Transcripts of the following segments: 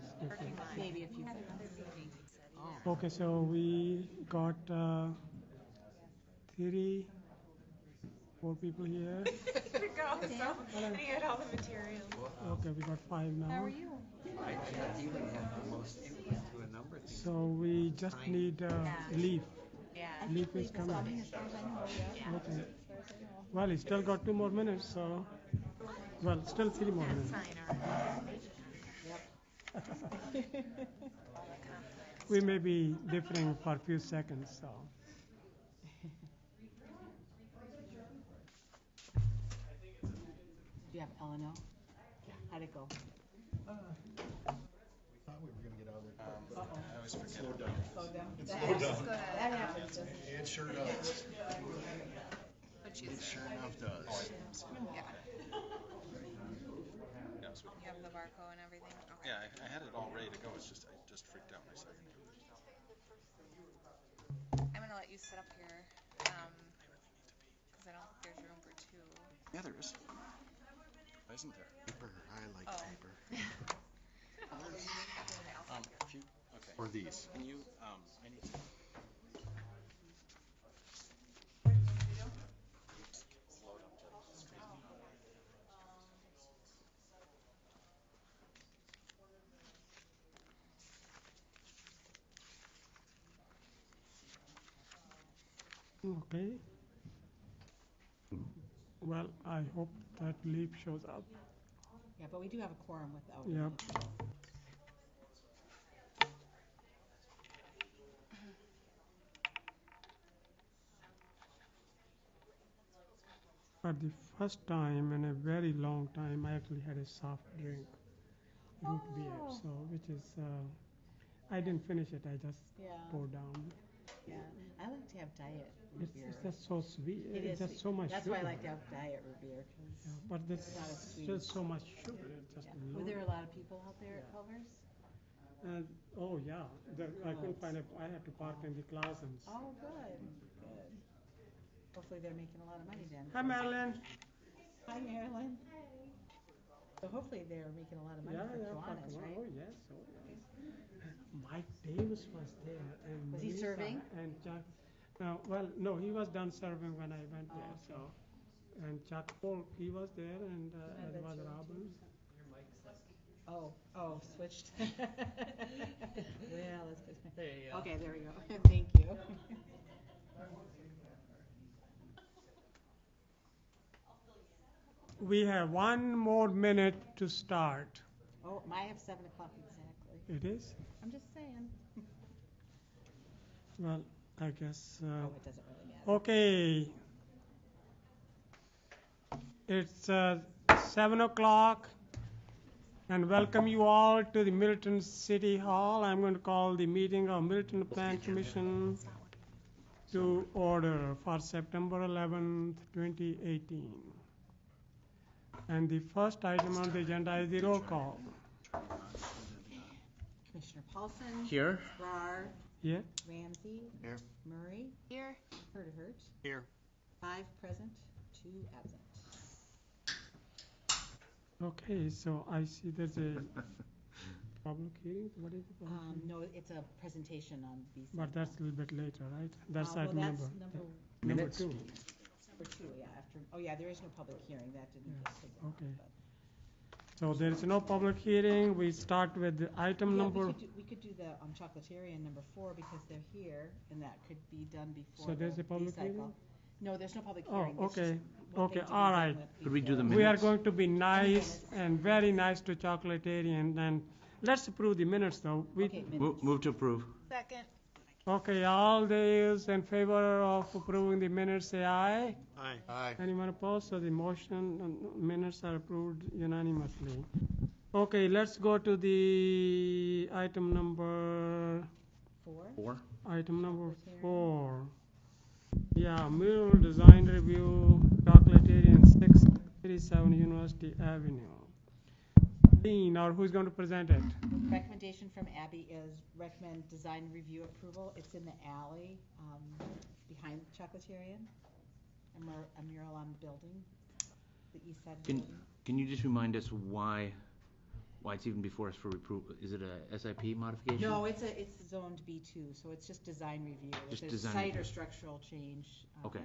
seconds. Okay. Maybe a few seconds. Okay, so we got 4 people here. Go, so, and he had all the materials. Okay, we got 5 now. How are you? I even have the most input to a number of things. So we just need Leaf. Yeah. Leaf is coming. As far as I know, yeah. Okay. Well, he still got 2 more minutes, so. Well, still 3 more minutes. We may be differing for a few seconds, so. Do you have Eleanor? How'd it go? Thought we were gonna get out of there. I always forget. Slow down. Slow down. That happens. It sure does. But It she's, sure enough does. yeah. Yeah, so You have the barcode and everything? Okay. yeah, I had it all ready to go. It's just I just freaked out my second. I'm gonna let you sit up here, cause I don't think there's room for 2. Yeah, there is. Why isn't there? Paper, I like Oh. paper. If you okay. Or these. Can you I need to. Load up to stream. Okay. Well, I hope that Leaf shows up. Yeah, but we do have a quorum without it. Yep. For the first time in a very long time, I actually had a soft drink, root beer. Oh. So, which is, I didn't finish it. I just Yeah. poured down. Yeah. I like to have diet root beer. It's just so sweet. It It's is just sweet. so much That's sugar. why I like to have diet root beer. Yeah, but there's not as sweet. just so much sugar. It's just Yeah. Were there a lot of people out there at Culver's? And oh yeah, I couldn't find it. I had to park in the Clausens. Oh, good. Good. Hopefully they're making a lot of money then. Hi, Marilyn. Hi, Marilyn. So hopefully they're making a lot of money for Kiwanis, for- right? Oh yes, oh yes. Mike Davis was there, and Was he Lisa serving? And Chuck. Well, no, he was done serving when I went there. okay. So, and Chuck Polk, he was there, and I as bet was you Robin. Oh, switched. Well, that's good. There you go. Okay, there we go. Thank you. We have 1 more minute to start. Oh, I have 7 o'clock exactly. It is? I'm just saying. Well, I guess. Oh, it doesn't really matter. Okay. It's 7 o'clock, and welcome you all to the Middleton City Hall. I'm going to call the meeting of Middleton Plan Commission to order for September 11th, 2018. And the first item on the agenda is the roll call. Commissioner Paulson. Here. Rar. Yeah? Ramsey. Here. Murray. Here. Herdehurt. Here. 5 present, 2 absent. Okay, so I see there's a public hearing. What is the public hearing? No, it's a presentation on these. But that's a little bit later, right? That's well, item that's number Minutes? 2. Number 2, yeah, after, oh yeah, there is no public hearing, that didn't Yes, get taken off, okay. but- So there is no public hearing. We start with the item Yeah, number. we could do the chocolatarian number 4 because they're here, and that could be done before So there's the a public fee cycle. hearing? No, there's no public Oh, hearing. It's just okay. one Okay, thing to be all done right. with Could we do the before. We are minutes? going to be nice minutes. and very nice to chocolatarian. And let's approve the minutes, though. Okay, minutes. Move to approve. Second. Okay, all those in favor of approving the minutes, say aye. Aye. Aye. Anyone opposed? So the motion minutes are approved unanimously. Okay, let's go to the item number 4. Item number 4. Yeah, mural design review, chocolatarian 637 University Avenue. Dean, or who's going to present it? Recommendation from Abby is recommend design review approval. It's in the alley behind Chocolatarian, a mural on the building, the east side of the building. Can you just remind us why why it's even before us for approval. Is it a SIP modification? No, it's zoned B2, so it's just design review. Just If there's design site review. or structural change. Okay.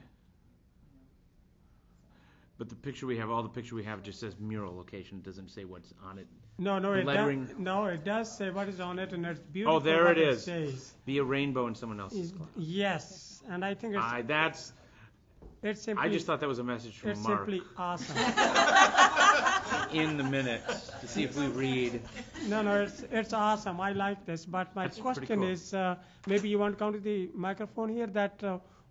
But the picture we have, all the picture we have just says mural location. It doesn't say what's on it. No, The lettering- it does say what is on it, and it's beautiful. Oh, there what it is. Says. Be a rainbow in someone else's class. Yes, and I think it's simply. I just thought that was a message from it's Mark simply awesome. in the minutes to see if we read. No, it's awesome. I like this, but my That's pretty question cool. is, maybe you want to come to the microphone here. That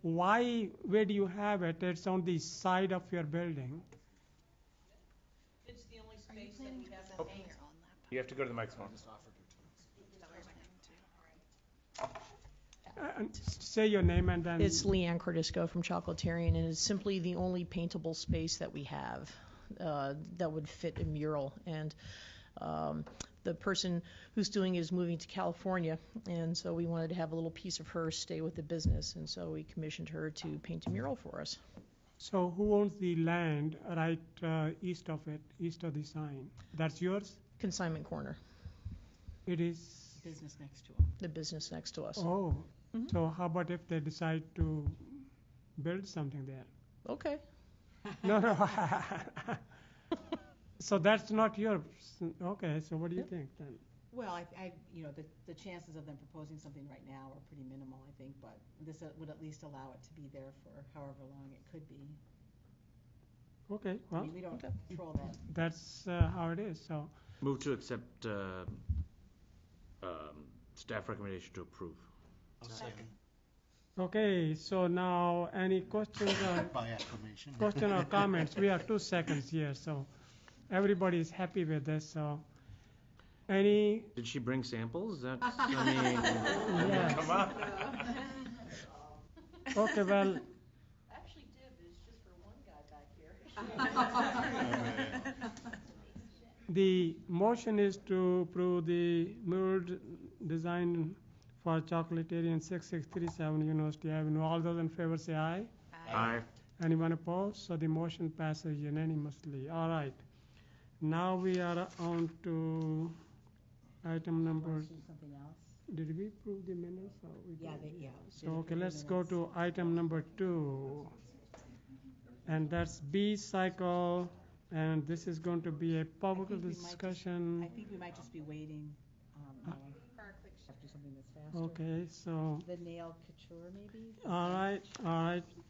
where do you have it? It's on the side of your building. It's the only space that we have Oh. You have to go to the microphone. Say your name and then. It's Leanne Cordisco from Chocolatarian, and it's simply the only paintable space that we have that would fit a mural. And the person who's doing it is moving to California, and so we wanted to have a little piece of her stay with the business, and so we commissioned her to paint a mural for us. So who owns the land right east of it, east of the sign? That's yours? Consignment Corner, It is. business next to them. the business next to us. Oh, Mhm. so how about if they decide to build something there? Okay. No. So that's not yours. Okay, so what do you think then? Well, the chances of them proposing something right now are pretty minimal, I think, but this would at least allow it to be there for however long it could be. Okay, I well, mean, we don't control that. that's how it is, so. Move to accept staff recommendation to approve. Second. Okay, so now any questions By acclamation. or comments? We have 2 seconds here, so everybody is happy with this, so. Any, Did she bring samples? That's, I mean, yes. come on. Okay, well, Actually, Dib is just for one guy back here. the motion is to approve the mural design for Chocolatarian 6637 University Avenue. All those in favor say aye. Aye. Anyone opposed? So the motion passes unanimously. All right. Now we are on to item number. See something else? Did we approve the minutes? Or we Yeah, didn't? yeah. So okay, let's go to item number 2, and that's B cycle, and this is going to be a public think we might just- discussion. I think we might just be waiting, after something that's faster. Okay, so The nail couture, maybe? all right,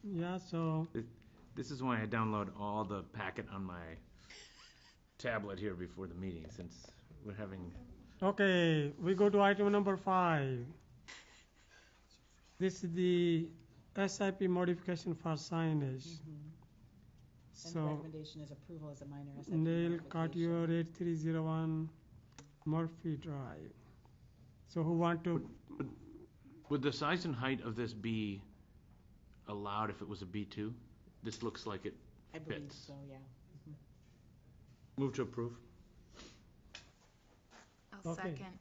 yeah. So This is why I download all the packet on my tablet here before the meeting, since we're having. okay, we go to item number 5. This is the SIP modification for signage. And the So recommendation is approval as a minor SIP Nail modification. Cartier 8301 Murphy Drive. So who want to? Would the size and height of this be allowed if it was a B2? This looks like it I believe fits. so, yeah. Move to approve. I'll Okay. second.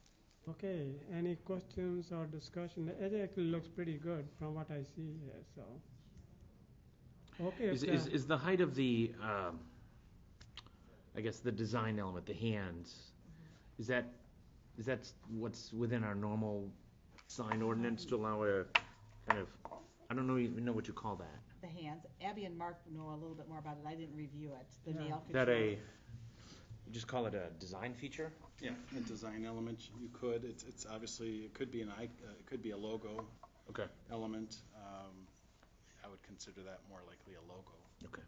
Okay, any questions or discussion? It actually looks pretty good from what I see here, so. Okay. Is the height of the, I guess the design element, the hands, is that what's within our normal sign ordinance to allow a kind of, I don't even know what you call that. The hands, Abby and Mark know a little bit more about it, I didn't review it, the Yeah. nail Is that couture. you just call it a design feature? Yeah, a design element, you could, it's obviously, it could be it could be a logo Okay. element. I would consider that more likely a logo. Okay.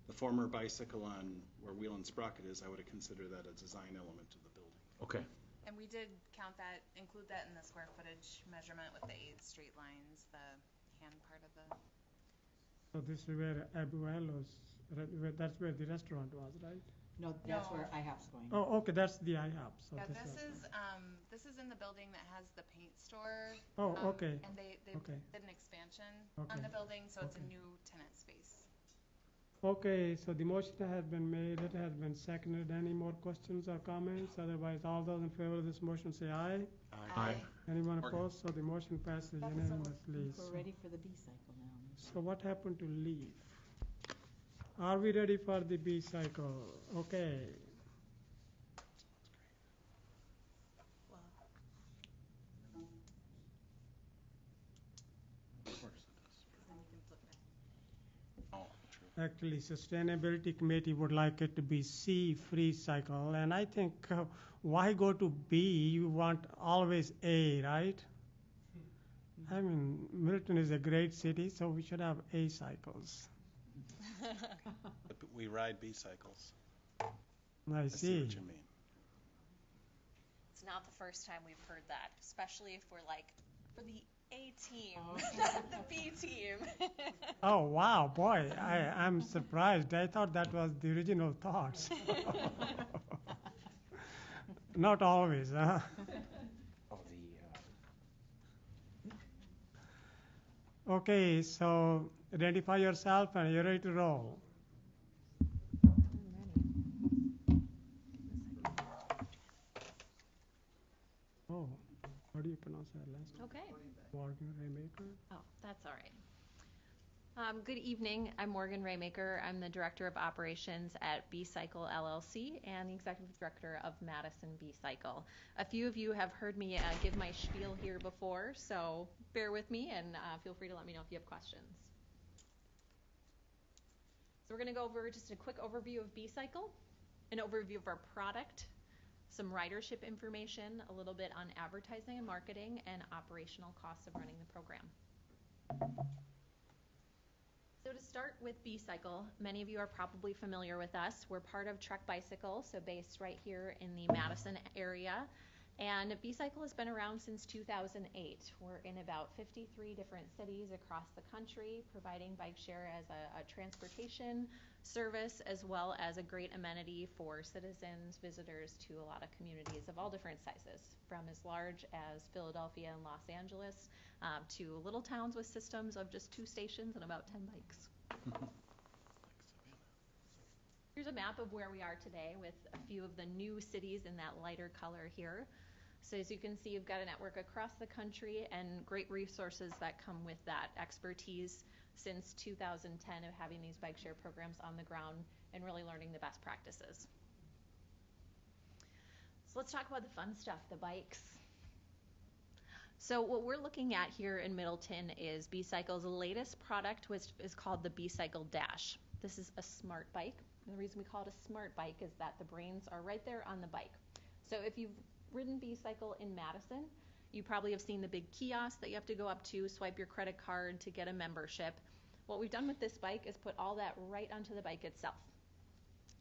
The former bicycle on where Wheel and Sprocket is, I would consider that a design element of the building. Okay. And we did count that, include that in the square footage measurement with the 8 straight lines, the hand part of the. So this is where Abuelo's, that's where the restaurant was, right? No, that's No. where IHOP's going. Oh, okay, that's the IHOP, so Yeah, this this is in the building that has the paint store. Oh, okay, And they okay. did an expansion Okay. on the building, so it's a Okay. new tenant space. Okay, so the motion has been made, it has been seconded. Any more questions or comments? Otherwise, all those in favor of this motion say aye. Aye. Anyone Okay. opposed? So the motion passes unanimously. We're ready for the B cycle now. So what happened to leaf? Are we ready for the B cycle? Okay. Actually, Sustainability Committee would like it to be C, free cycle, and I think why go to B? You want always A, right? I mean, Middleton is a great city, so we should have A cycles. But we ride B cycles. I I see what see. you mean. It's not the first time we've heard that, especially if we're like, for the A team, Oh. not the B team. Oh, wow, boy, I'm surprised. I thought that was the original thoughts. Not always, huh? Oh, Okay, so identify yourself and you're ready to roll. Oh, how do you pronounce that last name? Okay. Morgan Raymaker? Oh, that's all right. Good evening. I'm Morgan Raymaker. I'm the Director of Operations at B-Cycle LLC and the Executive Director of Madison B-Cycle. A few of you have heard me give my spiel here before, so bear with me and feel free to let me know if you have questions. So we're going to go over just a quick overview of B-Cycle, an overview of our product, some ridership information, a little bit on advertising and marketing, and operational costs of running the program. So to start with B-Cycle, many of you are probably familiar with us. We're part of Trek Bicycle, so based right here in the Madison area. And B-Cycle has been around since 2008. We're in about 53 different cities across the country, providing bike share as a transportation service, as well as a great amenity for citizens, visitors to a lot of communities of all different sizes, from as large as Philadelphia and Los Angeles to little towns with systems of just 2 stations and about 10 bikes. Here's a map of where we are today with a few of the new cities in that lighter color here. So as you can see, you've got a network across the country and great resources that come with that expertise since 2010 of having these bike share programs on the ground and really learning the best practices. So let's talk about the fun stuff, the bikes. So what we're looking at here in Middleton is B-Cycle's latest product, which is called the B-Cycle Dash. This is a smart bike. And the reason we call it a smart bike is that the brains are right there on the bike. So if you've ridden B-Cycle in Madison, you probably have seen the big kiosk that you have to go up to, swipe your credit card to get a membership. What we've done with this bike is put all that right onto the bike itself.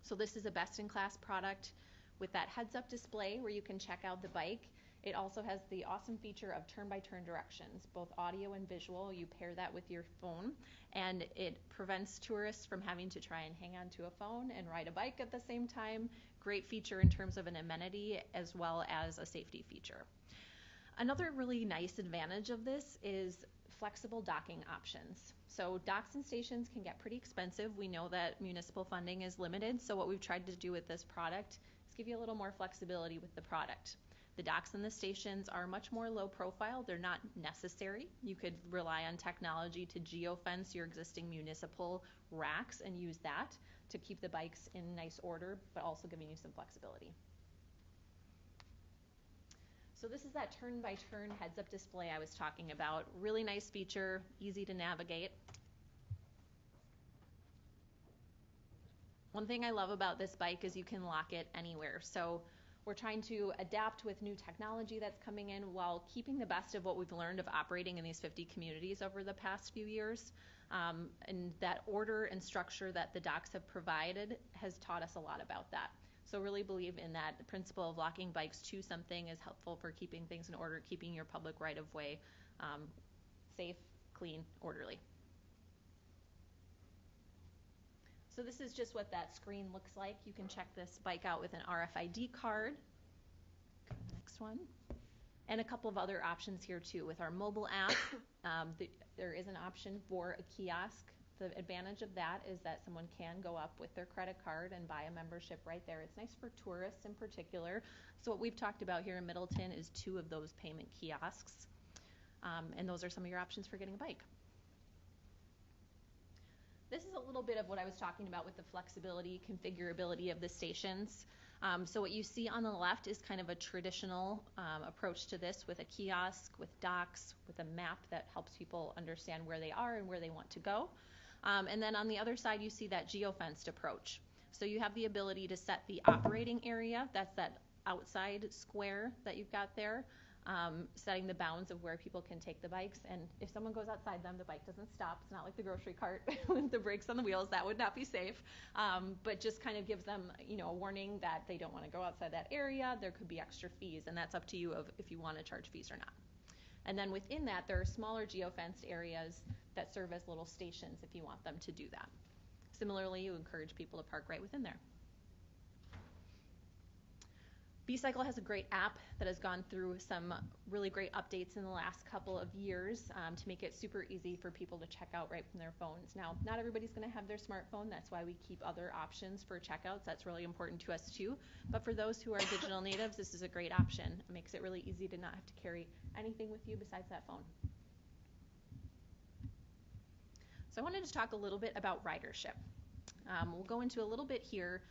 So this is a best-in-class product with that heads-up display where you can check out the bike. It also has the awesome feature of turn-by-turn directions, both audio and visual. You pair that with your phone, and it prevents tourists from having to try and hang on to a phone and ride a bike at the same time. Great feature in terms of an amenity as well as a safety feature. Another really nice advantage of this is flexible docking options. So docks and stations can get pretty expensive. We know that municipal funding is limited, so what we've tried to do with this product is give you a little more flexibility with the product. The docks and the stations are much more low profile. They're not necessary. You could rely on technology to geofence your existing municipal racks and use that to keep the bikes in nice order, but also giving you some flexibility. So this is that turn-by-turn heads-up display I was talking about. Really nice feature, easy to navigate. One thing I love about this bike is you can lock it anywhere. So we're trying to adapt with new technology that's coming in while keeping the best of what we've learned of operating in these 50 communities over the past few years. And that order and structure that the docks have provided has taught us a lot about that. So really believe in that the principle of locking bikes to something is helpful for keeping things in order, keeping your public right-of-way safe, clean, orderly. So this is just what that screen looks like. You can check this bike out with an RFID card. Go to the next one. And a couple of other options here too. With our mobile app, there is an option for a kiosk. The advantage of that is that someone can go up with their credit card and buy a membership right there. It's nice for tourists in particular. So what we've talked about here in Middleton is 2 of those payment kiosks. And those are some of your options for getting a bike. This is a little bit of what I was talking about with the flexibility, configurability of the stations. So what you see on the left is kind of a traditional approach to this with a kiosk, with docks, with a map that helps people understand where they are and where they want to go. And then on the other side, you see that geofenced approach. So you have the ability to set the operating area, that's that outside square that you've got there, setting the bounds of where people can take the bikes. And if someone goes outside them, the bike doesn't stop. It's not like the grocery cart with the brakes on the wheels. That would not be safe. But just kind of gives them, a warning that they don't want to go outside that area. There could be extra fees, and that's up to you if you want to charge fees or not. And then within that, there are smaller geofenced areas that serve as little stations if you want them to do that. Similarly, you encourage people to park right within there. B-Cycle has a great app that has gone through some really great updates in the last couple of years to make it super easy for people to check out right from their phones. Now, not everybody's going to have their smartphone. That's why we keep other options for checkouts. That's really important to us too. But for those who are digital natives, this is a great option. It makes it really easy to not have to carry anything with you besides that phone. So I wanted to talk a little bit about ridership. We'll go into a little bit here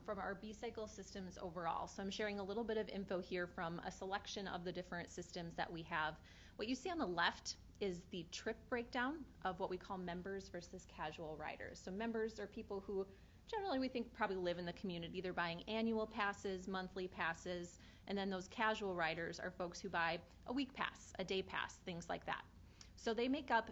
from our B-Cycle systems overall. So I'm sharing a little bit of info here from a selection of the different systems that we have. What you see on the left is the trip breakdown of what we call members versus casual riders. So members are people who generally we think probably live in the community. They're buying annual passes, monthly passes, and then those casual riders are folks who buy a week pass, a day pass, things like that. So they make up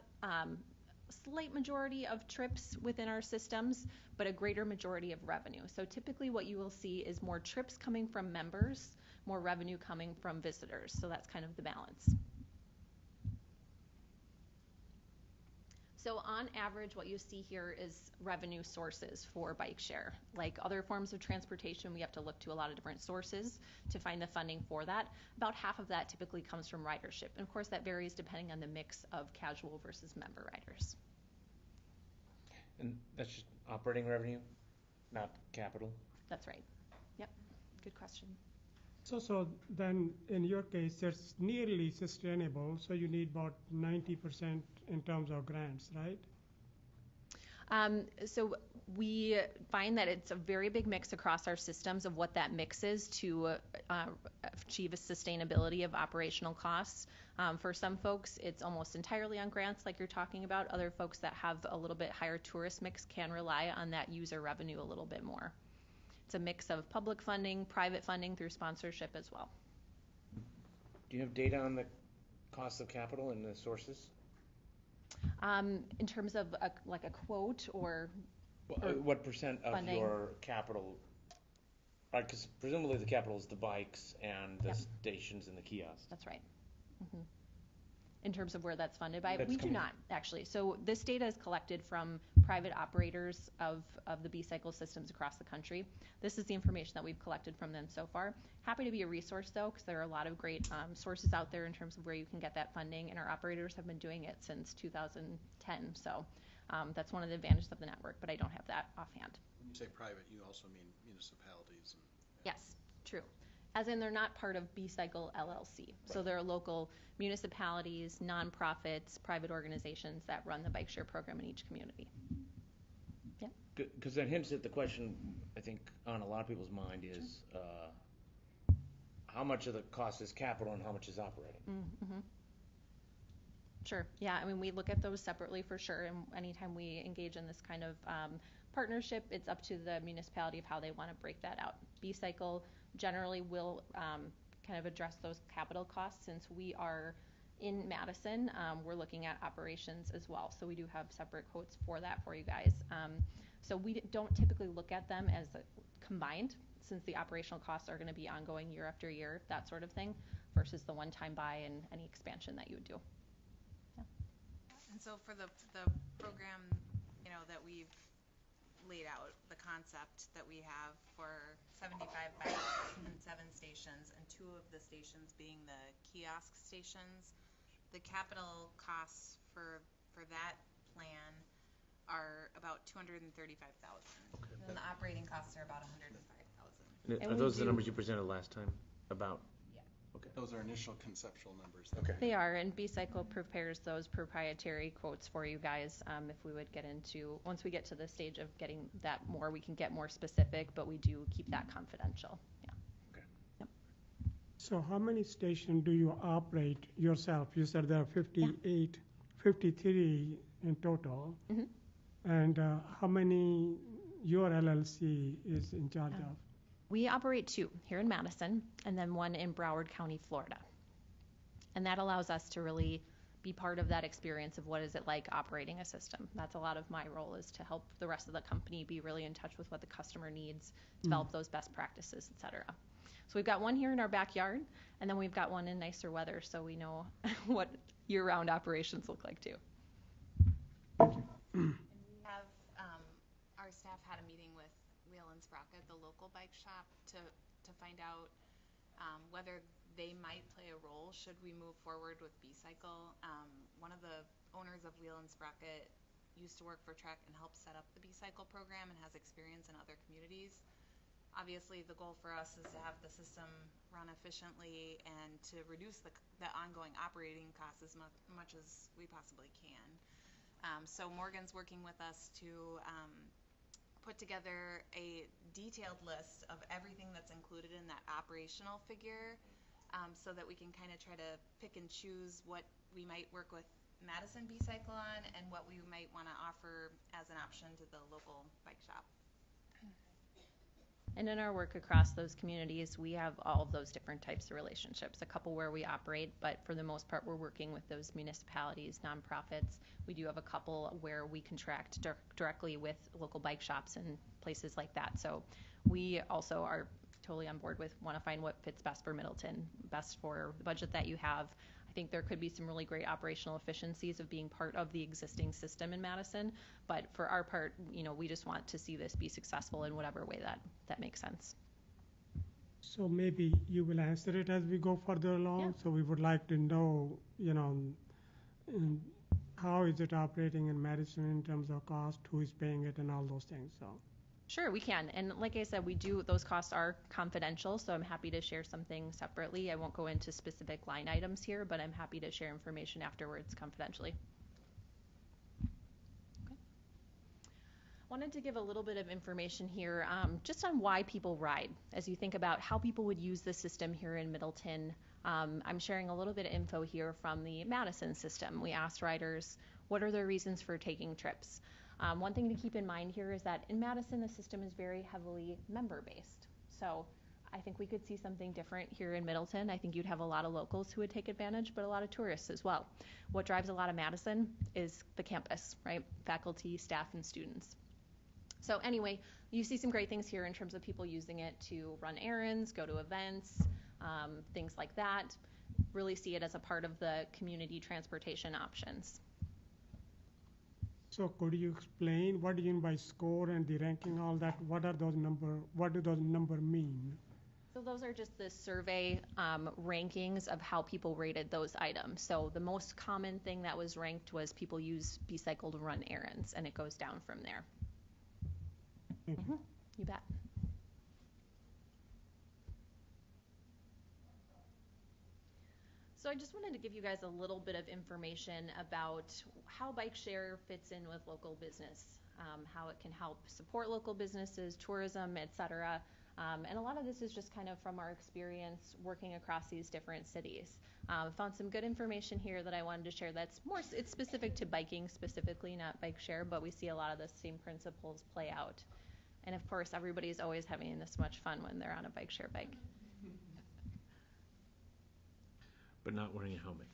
slight majority of trips within our systems, but a greater majority of revenue. So typically what you will see is more trips coming from members, more revenue coming from visitors. So that's kind of the balance. So on average, what you see here is revenue sources for bike share. Like other forms of transportation, we have to look to a lot of different sources to find the funding for that. About half of that typically comes from ridership. And of course, that varies depending on the mix of casual versus member riders. And that's just operating revenue, not capital? That's right. Yep. Good question. So then in your case, it's nearly sustainable, so you need about 90% in terms of grants, right? So we find that it's a very big mix across our systems of what that mix is to achieve a sustainability of operational costs. For some folks, it's almost entirely on grants like you're talking about. Other folks that have a little bit higher tourist mix can rely on that user revenue a little bit more. It's a mix of public funding, private funding through sponsorship as well. Do you have data on the cost of capital and the sources? In terms of a quote or what percent of funding? your capital, because presumably the capital is the bikes and the Yep. stations and the kiosks. That's right. Mm-hmm. In terms of where that's funded by, That's we do coming- not actually. So this data is collected from private operators of the B-Cycle systems across the country. This is the information that we've collected from them so far. Happy to be a resource though, because there are a lot of great sources out there in terms of where you can get that funding, and our operators have been doing it since 2010. So that's one of the advantages of the network, but I don't have that offhand. When you say private, you also mean municipalities and. Yes, true. As in they're not part of B-Cycle LLC. So they're local municipalities, nonprofits, private organizations that run the bike share program in each community. Yeah. Because that hints at the question, I think, on a lot of people's mind is how much of the cost is capital and how much is operating? Mm-hmm. Sure. Yeah, I mean, we look at those separately for sure, and anytime we engage in this kind of partnership, it's up to the municipality of how they want to break that out. B-Cycle generally will kind of address those capital costs. Since we are in Madison, we're looking at operations as well, so we do have separate quotes for that for you guys. So we don't typically look at them as combined, since the operational costs are going to be ongoing year after year, that sort of thing, versus the one-time buy and any expansion that you would do. And so for the program, that we've laid out, the concept that we have for 75 bikes and 7 stations, and 2 of the stations being the kiosk stations, the capital costs for that plan are about $235,000. Okay. And the operating costs are about $105,000. And Are we those the do- numbers you presented last time about? Those are initial conceptual numbers. Okay. They are, and B-Cycle prepares those proprietary quotes for you guys. If we would get into, once we get to the stage of getting that more, we can get more specific, but we do keep that confidential. Yeah. Okay. Yep. So how many stations do you operate yourself? You said there are 53 in total. Mhm. And how many your LLC is in charge of? We operate 2 here in Madison and then 1 in Broward County, Florida. And that allows us to really be part of that experience of what is it like operating a system. That's a lot of my role, is to help the rest of the company be really in touch with what the customer needs, develop those best practices, et cetera. So we've got 1 here in our backyard, and then we've got 1 in nicer weather, so we know what year-round operations look like too. And we have, our staff had a meeting with Wheel and Sprocket, the local bike shop, to find out whether they might play a role should we move forward with B-Cycle. One of the owners of Wheel and Sprocket used to work for Trek and helped set up the B-Cycle program and has experience in other communities. Obviously, the goal for us is to have the system run efficiently and to reduce the ongoing operating costs as much as we possibly can. So Morgan's working with us to put together a detailed list of everything that's included in that operational figure, so that we can kind of try to pick and choose what we might work with Madison B-Cycle on and what we might want to offer as an option to the local bike shop. And in our work across those communities, we have all of those different types of relationships, a couple where we operate, but for the most part, we're working with those municipalities, nonprofits. We do have a couple where we contract directly with local bike shops and places like that. So we also are totally on board with, want to find what fits best for Middleton, best for the budget that you have. I think there could be some really great operational efficiencies of being part of the existing system in Madison, but for our part, we just want to see this be successful in whatever way that makes sense. So maybe you will answer it as we go further along. Yeah. So we would like to know, how is it operating in Madison in terms of cost, who is paying it, and all those things. So. Sure, we can. And like I said, those costs are confidential, so I'm happy to share something separately. I won't go into specific line items here, but I'm happy to share information afterwards confidentially. Okay. Wanted to give a little bit of information here just on why people ride. As you think about how people would use the system here in Middleton, I'm sharing a little bit of info here from the Madison system. We asked riders, what are their reasons for taking trips? One thing to keep in mind here is that in Madison, the system is very heavily member-based. So I think we could see something different here in Middleton. I think you'd have a lot of locals who would take advantage, but a lot of tourists as well. What drives a lot of Madison is the campus, right? Faculty, staff, and students. So anyway, you see some great things here in terms of people using it to run errands, go to events, things like that. Really see it as a part of the community transportation options. So could you explain what do you mean by score and the ranking, all that? What do those numbers mean? So those are just the survey rankings of how people rated those items. So the most common thing that was ranked was people use B-Cycle to run errands, and it goes down from there. Thank you. You bet. So I just wanted to give you guys a little bit of information about how bike share fits in with local business, how it can help support local businesses, tourism, et cetera. And a lot of this is just kind of from our experience working across these different cities. Found some good information here that I wanted to share it's specific to biking specifically, not bike share, but we see a lot of the same principles play out. And of course, everybody's always having this much fun when they're on a bike share bike. But not wearing a helmet.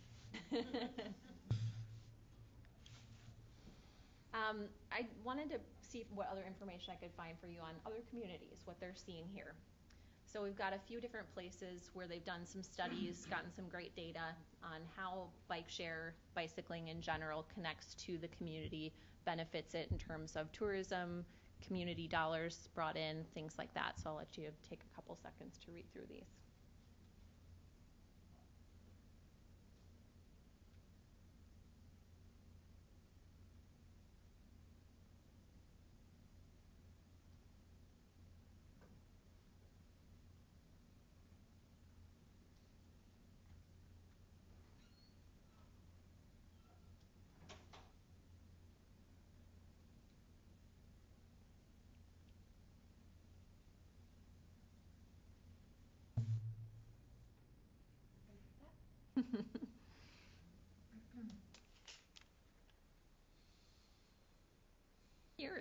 I wanted to see what other information I could find for you on other communities, what they're seeing here. So we've got a few different places where they've done some studies, gotten some great data on how bike share, bicycling in general, connects to the community, benefits it in terms of tourism, community dollars brought in, things like that. So I'll let you take a couple seconds to read through these.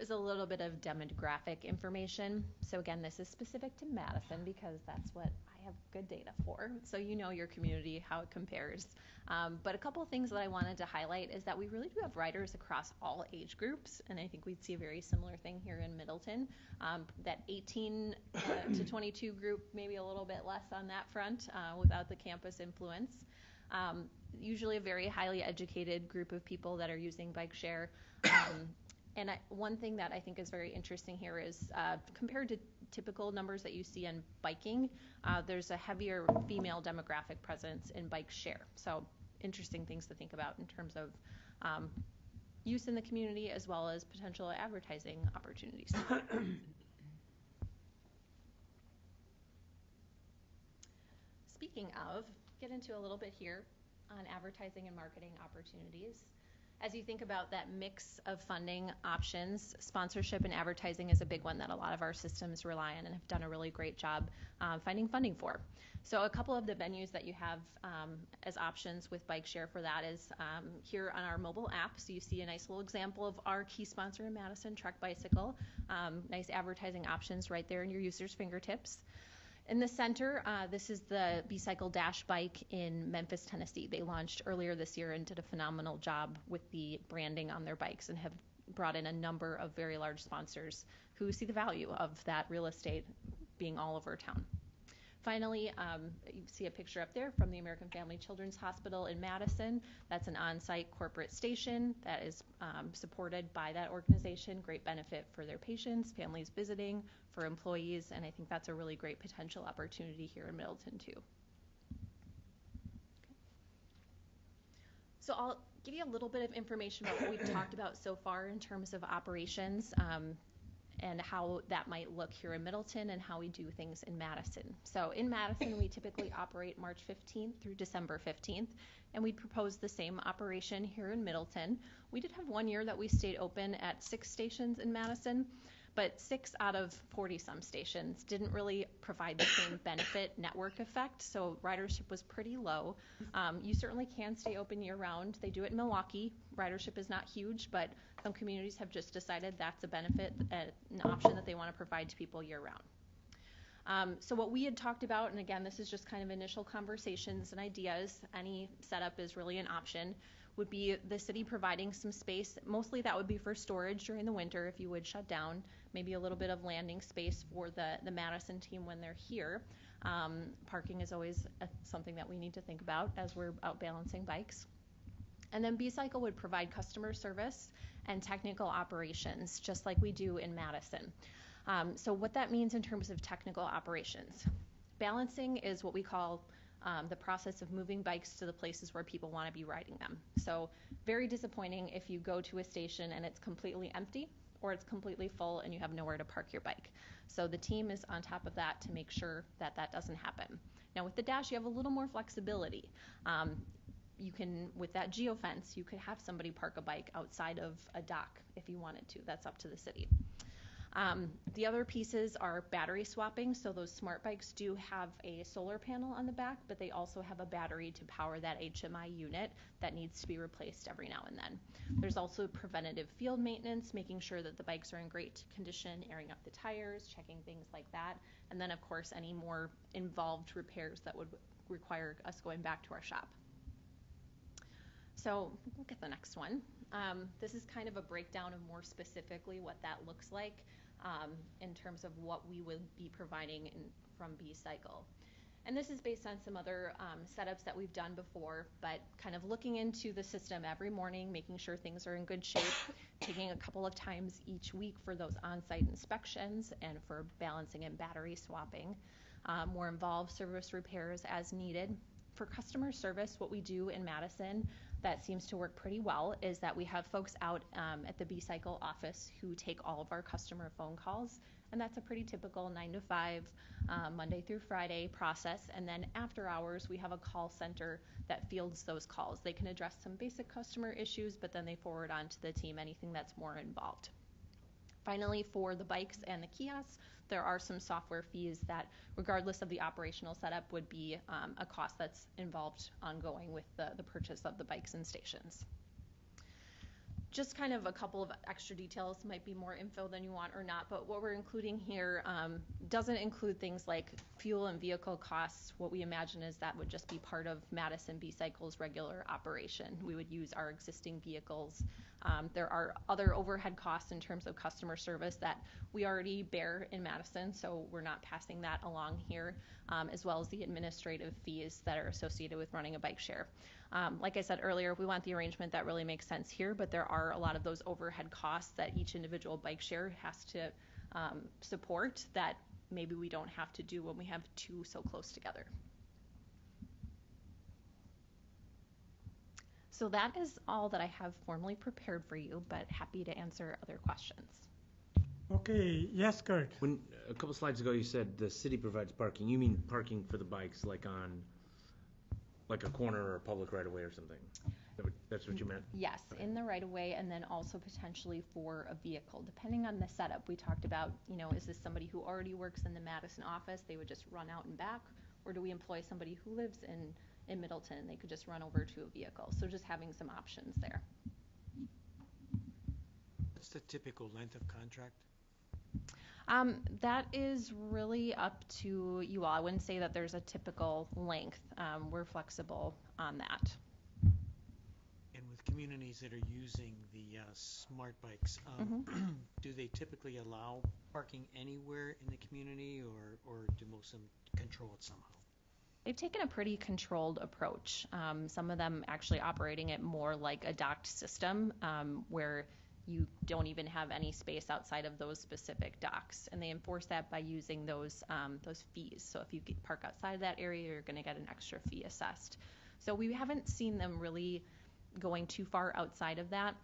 is a little bit of demographic information. So again, this is specific to Madison because that's what I have good data for. So you know your community, how it compares. But a couple of things that I wanted to highlight is that we really do have riders across all age groups, and I think we'd see a very similar thing here in Middleton. That 18 to 22 group, maybe a little bit less on that front without the campus influence. Usually a very highly educated group of people that are using bike share. And one thing that I think is very interesting here is compared to typical numbers that you see in biking, there's a heavier female demographic presence in bike share. So interesting things to think about in terms of use in the community as well as potential advertising opportunities. Speaking of, get into a little bit here on advertising and marketing opportunities. As you think about that mix of funding options, sponsorship and advertising is a big one that a lot of our systems rely on and have done a really great job finding funding for. So a couple of the venues that you have as options with Bike Share for that is here on our mobile app. So you see a nice little example of our key sponsor in Madison, Trek Bicycle. Nice advertising options right there in your user's fingertips. In the center, this is the B-Cycle Dash bike in Memphis, Tennessee. They launched earlier this year and did a phenomenal job with the branding on their bikes and have brought in a number of very large sponsors who see the value of that real estate being all over town. Finally, you see a picture up there from the American Family Children's Hospital in Madison. That's an on-site corporate station that is supported by that organization. Great benefit for their patients, families visiting, for employees, and I think that's a really great potential opportunity here in Middleton too. Okay. So I'll give you a little bit of information about what we've talked about so far in terms of operations. And how that might look here in Middleton and how we do things in Madison. So in Madison, we typically operate March 15th through December 15th, and we propose the same operation here in Middleton. We did have one year that we stayed open at 6 stations in Madison, but 6 out of 40-some stations didn't really provide the same benefit network effect, so ridership was pretty low. You certainly can stay open year-round. They do it in Milwaukee. Ridership is not huge, but some communities have just decided that's a benefit, an option that they want to provide to people year-round. So what we had talked about, and again, this is just kind of initial conversations and ideas, any setup is really an option, would be the city providing some space. Mostly that would be for storage during the winter if you would shut down, maybe a little bit of landing space for the Madison team when they're here. Parking is always something that we need to think about as we're out balancing bikes. And then B-Cycle would provide customer service and technical operations, just like we do in Madison. So what that means in terms of technical operations. Balancing is what we call the process of moving bikes to the places where people want to be riding them. So very disappointing if you go to a station and it's completely empty or it's completely full and you have nowhere to park your bike. So the team is on top of that to make sure that that doesn't happen. Now with the Dash, you have a little more flexibility. You can, with that geofence, you could have somebody park a bike outside of a dock if you wanted to. That's up to the city. The other pieces are battery swapping. So those smart bikes do have a solar panel on the back, but they also have a battery to power that HMI unit that needs to be replaced every now and then. There's also preventative field maintenance, making sure that the bikes are in great condition, airing up the tires, checking things like that. And then, of course, any more involved repairs that would require us going back to our shop. So look at the next one. This is kind of a breakdown of more specifically what that looks like in terms of what we would be providing from B-Cycle. And this is based on some other setups that we've done before, but kind of looking into the system every morning, making sure things are in good shape, taking a couple of times each week for those on-site inspections and for balancing and battery swapping. More involved service repairs as needed. For customer service, what we do in Madison that seems to work pretty well is that we have folks out at the B-Cycle office who take all of our customer phone calls, and that's a pretty typical 9 to 5, Monday through Friday process. And then after hours, we have a call center that fields those calls. They can address some basic customer issues, but then they forward on to the team anything that's more involved. Finally, for the bikes and the kiosks, there are some software fees that, regardless of the operational setup, would be a cost that's involved ongoing with the purchase of the bikes and stations. just kind of a couple of extra details, might be more info than you want or not, but what we're including here doesn't include things like fuel and vehicle costs. What we imagine is that would just be part of Madison B-Cycle's regular operation. We would use our existing vehicles. There are other overhead costs in terms of customer service that we already bear in Madison, so we're not passing that along here, as well as the administrative fees that are associated with running a bike share. Like I said earlier, we want the arrangement that really makes sense here, but there are a lot of those overhead costs that each individual bike share has to support that maybe we don't have to do when we have two so close together. So that is all that I have formally prepared for you, but happy to answer other questions. Okay, yes, Kurt. When a couple slides ago you said the city provides parking, you mean parking for the bikes like on like a corner or a public right of way or something? That's what you meant? Yes, in the right of way, and then also potentially for a vehicle, depending on the setup. We talked about, you know, is this somebody who already works in the Madison office, they would just run out and back, or do we employ somebody who lives in Middleton and they could just run over to a vehicle? So just having some options there. What's the typical length of contract? That is really up to you all. I wouldn't say that there's a typical length. We're flexible on that. And with communities that are using the smart bikes, do they typically allow parking anywhere in the community, or do most of them control it somehow? They've taken a pretty controlled approach. Some of them actually operating it more like a docked system, where you don't even have any space outside of those specific docks, and they enforce that by using those fees. So if you park outside of that area, you're going to get an extra fee assessed. So we haven't seen them really going too far outside of that.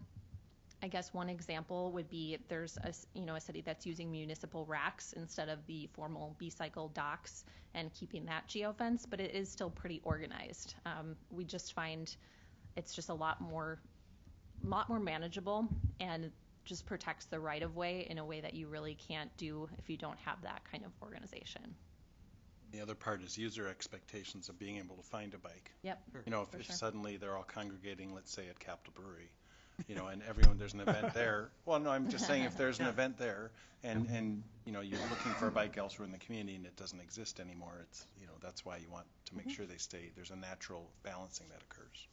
I guess one example would be there's a city that's using municipal racks instead of the formal B-Cycle docks and keeping that geofence, but it is still pretty organized. We just find it's just a lot more manageable and just protects the right of way in a way that you really can't do if you don't have that kind of organization. The other part is user expectations of being able to find a bike. Yep. You know, if sure. Suddenly they're all congregating, let's say at Capital Brewery, you know, and there's an event there. Well, no, I'm just saying if there's an event there and you know, you're looking for a bike elsewhere in the community and it doesn't exist anymore, it's, you know, that's why you want to make sure they stay. There's a natural balancing that occurs.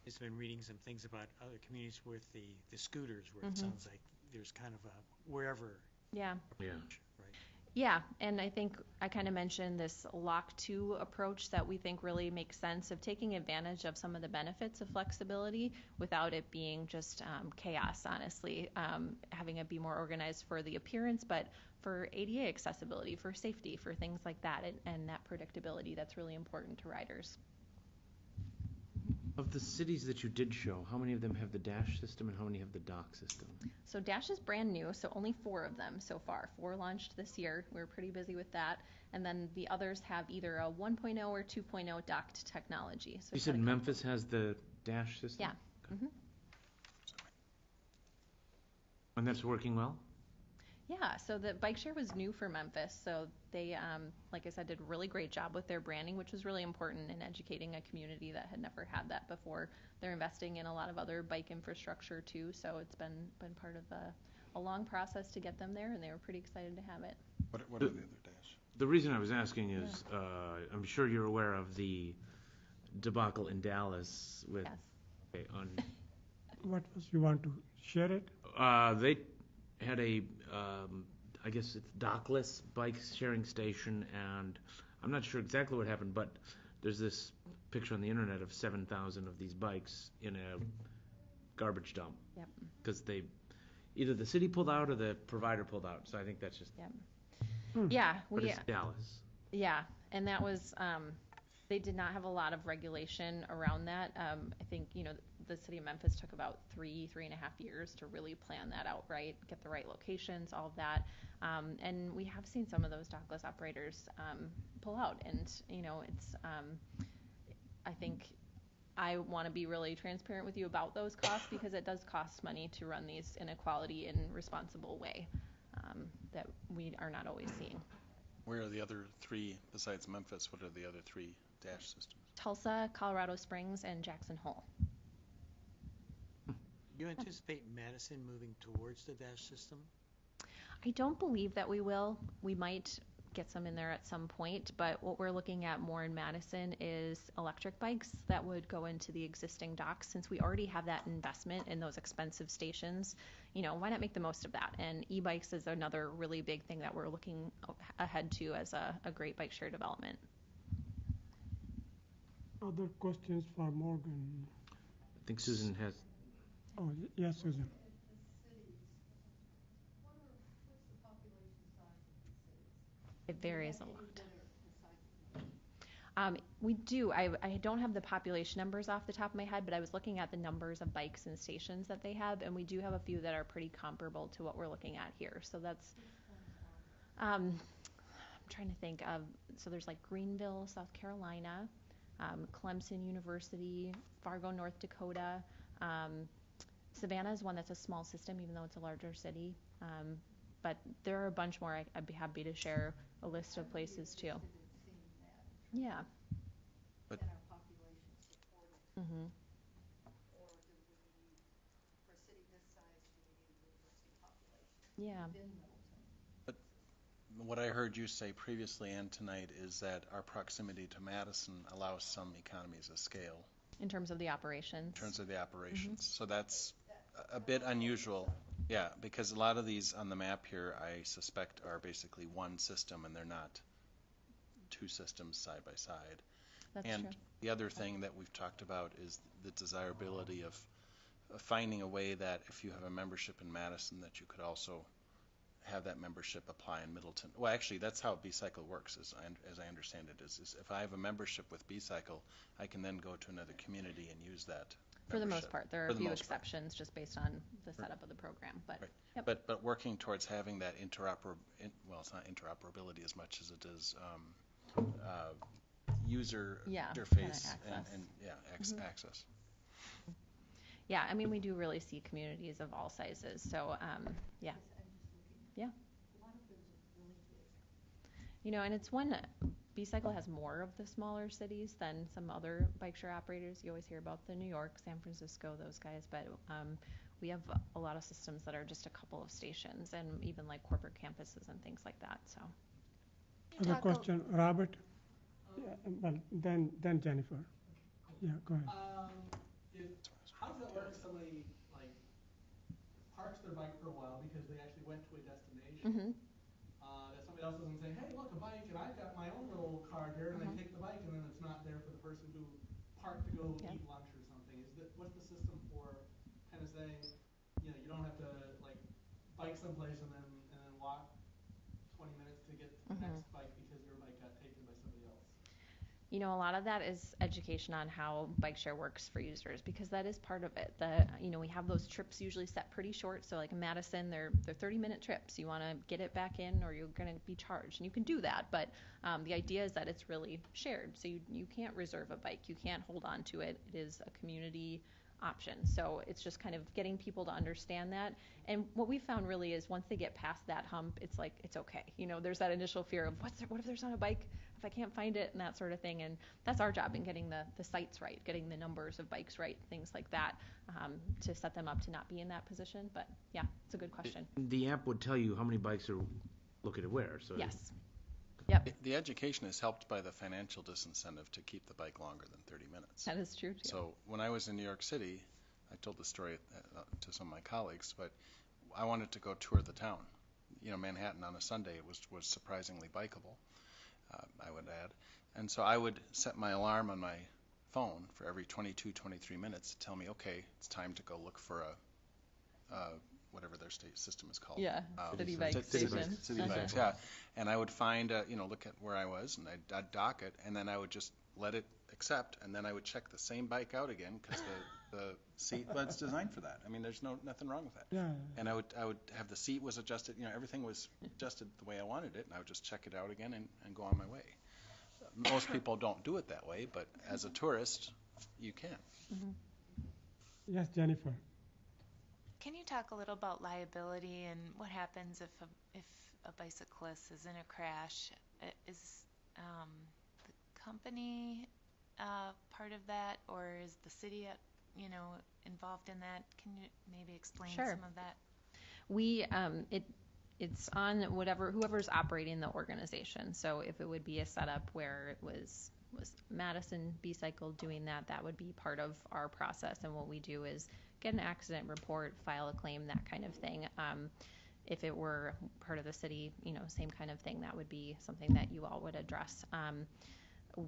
I've been reading some things about other communities with the scooters, where it sounds like there's kind of a wherever approach, right? Yeah, and I think I kind of mentioned this lock to approach that we think really makes sense of taking advantage of some of the benefits of flexibility without it being just chaos, honestly. Having it be more organized for the appearance, but for ADA accessibility, for safety, for things like that, and that predictability that's really important to riders. Of the cities that you did show, how many of them have the dash system and how many have the dock system? So Dash is brand new, so only 4 of them so far. 4 launched this year. We're pretty busy with that. And then the others have either a 1.0 or 2.0 docked technology. So you said Memphis has the dash system? Yeah. Okay. And that's working well? Yeah, so the bike share was new for Memphis, so they, like I said, did a really great job with their branding, which was really important in educating a community that had never had that before. They're investing in a lot of other bike infrastructure too, so it's been part of a long process to get them there, and they were pretty excited to have it. What are the other dash? The reason I was asking is, I'm sure you're aware of the debacle in Dallas with. Yes. Okay, on. What was, you want to share it? They had a, I guess it's dockless bike sharing station, and I'm not sure exactly what happened, but there's this picture on the internet of 7,000 of these bikes in a garbage dump. Yep. Because either the city pulled out or the provider pulled out. So I think that's just. Yep. Yeah. But it's Dallas. Yeah, and that was, they did not have a lot of regulation around that. I think, the city of Memphis took about 3.5 years to really plan that out right, get the right locations, all of that. And we have seen some of those dockless operators pull out. And, it's, I think I want to be really transparent with you about those costs because it does cost money to run these in a quality and responsible way that we are not always seeing. Where are the other 3, besides Memphis, what are the other 3 dash systems? Tulsa, Colorado Springs, and Jackson Hole. You anticipate Madison moving towards the dash system? I don't believe that we will. We might get some in there at some point, but what we're looking at more in Madison is electric bikes that would go into the existing docks. Since we already have that investment in those expensive stations, why not make the most of that? And e-bikes is another really big thing that we're looking ahead to as a great bike share development. Other questions for Morgan? I think Susan has. Oh, yes, Susan. It varies a lot. We do. I don't have the population numbers off the top of my head, but I was looking at the numbers of bikes and stations that they have, and we do have a few that are pretty comparable to what we're looking at here. So that's, I'm trying to think of, so there's like Greenville, South Carolina, Clemson University, Fargo, North Dakota. Savannah is one that's a small system, even though it's a larger city. But there are a bunch more. I'd be happy to share a list of places too. Yeah. But Can our population support it? Mm-hmm. Or do we need, for a city this size, do we need a university population Yeah. within Middleton? But what I heard you say previously and tonight is that our proximity to Madison allows some economies of scale. In terms of the operations. In terms of the operations. So that's a bit unusual. Yeah, because a lot of these on the map here, I suspect, are basically one system, and they're not two systems side by side. That's and true. The other thing that we've talked about is the desirability of finding a way that if you have a membership in Madison, that you could also have that membership apply in Middleton. Well, actually, that's how B-Cycle works, as I understand it, is if I have a membership with B-Cycle, I can then go to another community and use that For the most membership. part. There are a few exceptions just based on the setup of the program. But, Right. yep. But working towards having that well, it's not interoperability as much as it is user interface access. access. Yeah, I mean, we do really see communities of all sizes. So, yeah. Yeah. A lot of those are really big. And it's one, B-Cycle has more of the smaller cities than some other bike share operators. You always hear about the New York, San Francisco, those guys, but we have a lot of systems that are just a couple of stations and even like corporate campuses and things like that. So. Other question, Robert? Yeah, well, then Jennifer. Yeah, go ahead. How does that work if somebody parks their bike for a while because they actually went to a destination? That somebody else doesn't say, hey, look, a bike, and I've got my own little card here, and they take the bike, and then it's not there for the person who parked to go eat lunch or something. What's the system for kind of saying, you don't have to bike someplace and then walk 20 minutes to get to the next bike because your bike got taken by somebody else? A lot of that is education on how bike share works for users, because that is part of it. We have those trips usually set pretty short. So like in Madison, they're 30-minute trips. You want to get it back in or you're going to be charged. And you can do that. But the idea is that it's really shared. So you can't reserve a bike. You can't hold on to it. It is a community option. So it's just kind of getting people to understand that. And what we found really is once they get past that hump, it's like, it's okay. There's that initial fear of what if there's not a bike, if I can't find it, and that sort of thing. And that's our job in getting the sites right, getting the numbers of bikes right, things like that, to set them up to not be in that position. But yeah, it's a good question. The app would tell you how many bikes are located where. So yes. Yep. The education is helped by the financial disincentive to keep the bike longer than 30 minutes. That is true, too. So when I was in New York City, I told the story to some of my colleagues, but I wanted to go tour the town. Manhattan on a Sunday was surprisingly bikeable, I would add. And so I would set my alarm on my phone for every 22, 23 minutes to tell me, okay, it's time to go look for a whatever their state system is called. Yeah, city bike station. City bikes, yeah. And I would find, look at where I was, and I'd dock it, and then I would just let it accept, and then I would check the same bike out again, because the seat, well, it's designed for that. I mean, there's nothing wrong with that. Yeah. And I would have the seat was adjusted, everything was adjusted the way I wanted it, and I would just check it out again and go on my way. Most people don't do it that way, but as a tourist, you can. Mm-hmm. Yes, Jennifer. Can you talk a little about liability and what happens if a bicyclist is in a crash? Is the company part of that, or is the city involved in that? Can you maybe explain Sure. some of that? We it's on whoever's operating the organization. So if it would be a setup where it was Madison B-Cycle doing that, that would be part of our process. And what we do is get an accident report, file a claim, that kind of thing. If it were part of the city, same kind of thing, that would be something that you all would address.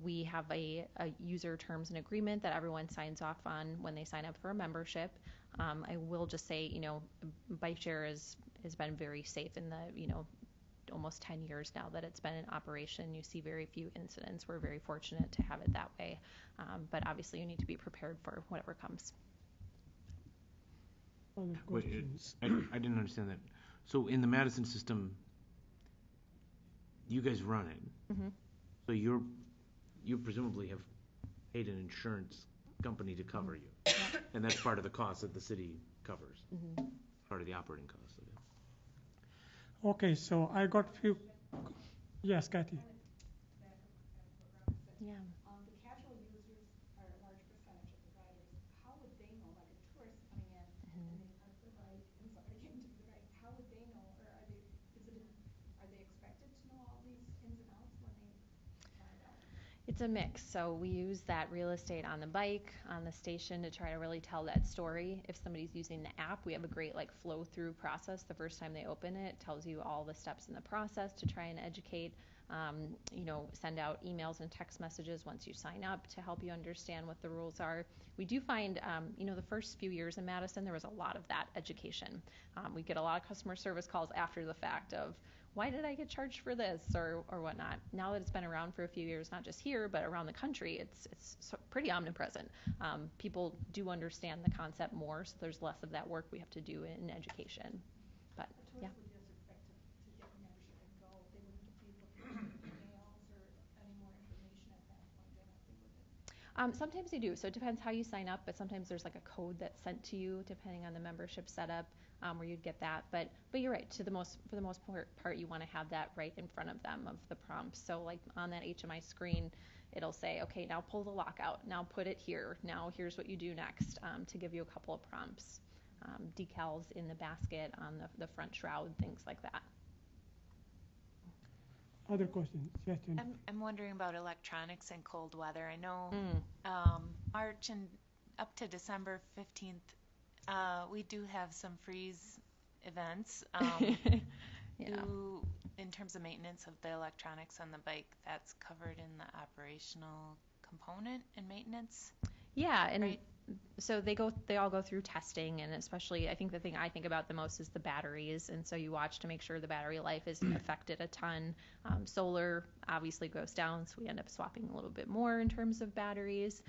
We have a user terms and agreement that everyone signs off on when they sign up for a membership. I will just say, bike share has been very safe in the, almost 10 years now that it's been in operation. You see very few incidents. We're very fortunate to have it that way. But obviously you need to be prepared for whatever comes. Other Wait, questions? I didn't understand that. So in the Madison system, you guys run it. Mm-hmm. So you presumably have paid an insurance company to cover you. Yep. And that's part of the cost that the city covers. Mm-hmm. Part of the operating cost of it. Okay, so I got few. Yes, Kathy. Yeah. The casual users are a large percentage of the riders. How would they know, like a tourist coming in and they park their bike and somebody came to the bike, how would they know, or are they expected to know all these ins and outs when they ride out? It's a mix. So we use that real estate on the bike, on the station, to try to really tell that story. If somebody's using the app, we have a great flow through process. The first time they open it, tells you all the steps in the process to try and educate. Send out emails and text messages once you sign up to help you understand what the rules are. We do find, the first few years in Madison, there was a lot of that education. We get a lot of customer service calls after the fact of, why did I get charged for this or whatnot? Now that it's been around for a few years, not just here, but around the country, it's pretty omnipresent. People do understand the concept more, so there's less of that work we have to do in education. But, yeah. Would just expect to get a membership and go. They wouldn't be looking for emails or any more information at that point, I don't think, would they? Sometimes they do. So it depends how you sign up, but sometimes there's a code that's sent to you depending on the membership setup, where you'd get that. But you're right. For the most part, you want to have that right in front of them of the prompts. So on that HMI screen, it'll say, okay, now pull the lock out. Now put it here. Now here's what you do next, to give you a couple of prompts. Decals in the basket on the front shroud, things like that. Other questions? Yes, Jennifer. I'm wondering about electronics and cold weather. I know March and up to December 15th, we do have some freeze events. Yeah. In terms of maintenance of the electronics on the bike, that's covered in the operational component and maintenance? Yeah, and right? So they all go through testing, and especially I think the thing I think about the most is the batteries, and so you watch to make sure the battery life isn't affected a ton. Solar obviously goes down, so we end up swapping a little bit more in terms of batteries,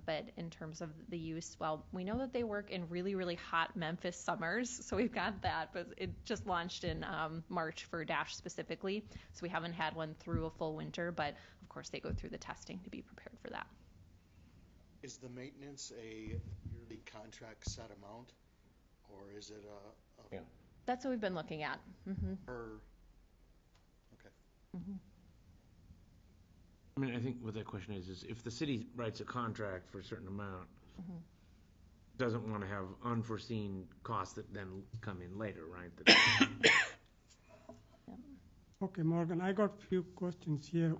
but in terms of the use, well, we know that they work in really, really hot Memphis summers, so we've got that, but it just launched in March for Dash specifically, so we haven't had one through a full winter, but of course they go through the testing to be prepared for that. Is the maintenance a yearly contract set amount, or is it a That's what we've been looking at. Mm-hmm. Okay. Mm-hmm. I mean, I think what that question is if the city writes a contract for a certain amount, Mm-hmm. doesn't want to have unforeseen costs that then come in later, right? Okay, Morgan, I got few questions here.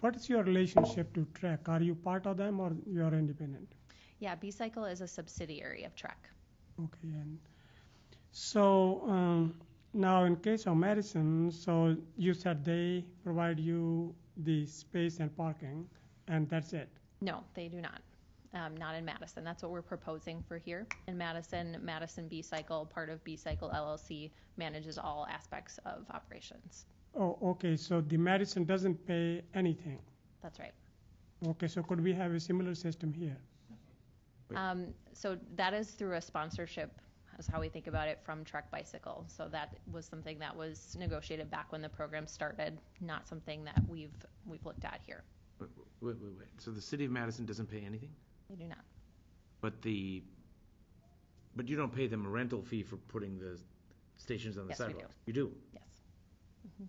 What is your relationship to Trek? Are you part of them or you are independent? Yeah, B-Cycle is a subsidiary of Trek. Okay, and so now in case of Madison, so you said they provide you the space and parking, and that's it? No, they do not. Not in Madison. That's what we're proposing for here. In Madison B-Cycle, part of B-Cycle LLC, manages all aspects of operations. Oh, okay, so the Madison doesn't pay anything? That's right. Okay, so could we have a similar system here? So that is through a sponsorship, is how we think about it, from Trek Bicycle. So that was something that was negotiated back when the program started, not something that we've looked at here. Wait. So the city of Madison doesn't pay anything? They do not. But you don't pay them a rental fee for putting the stations on the sidewalks? We do. You do? Yes. Mm-hmm.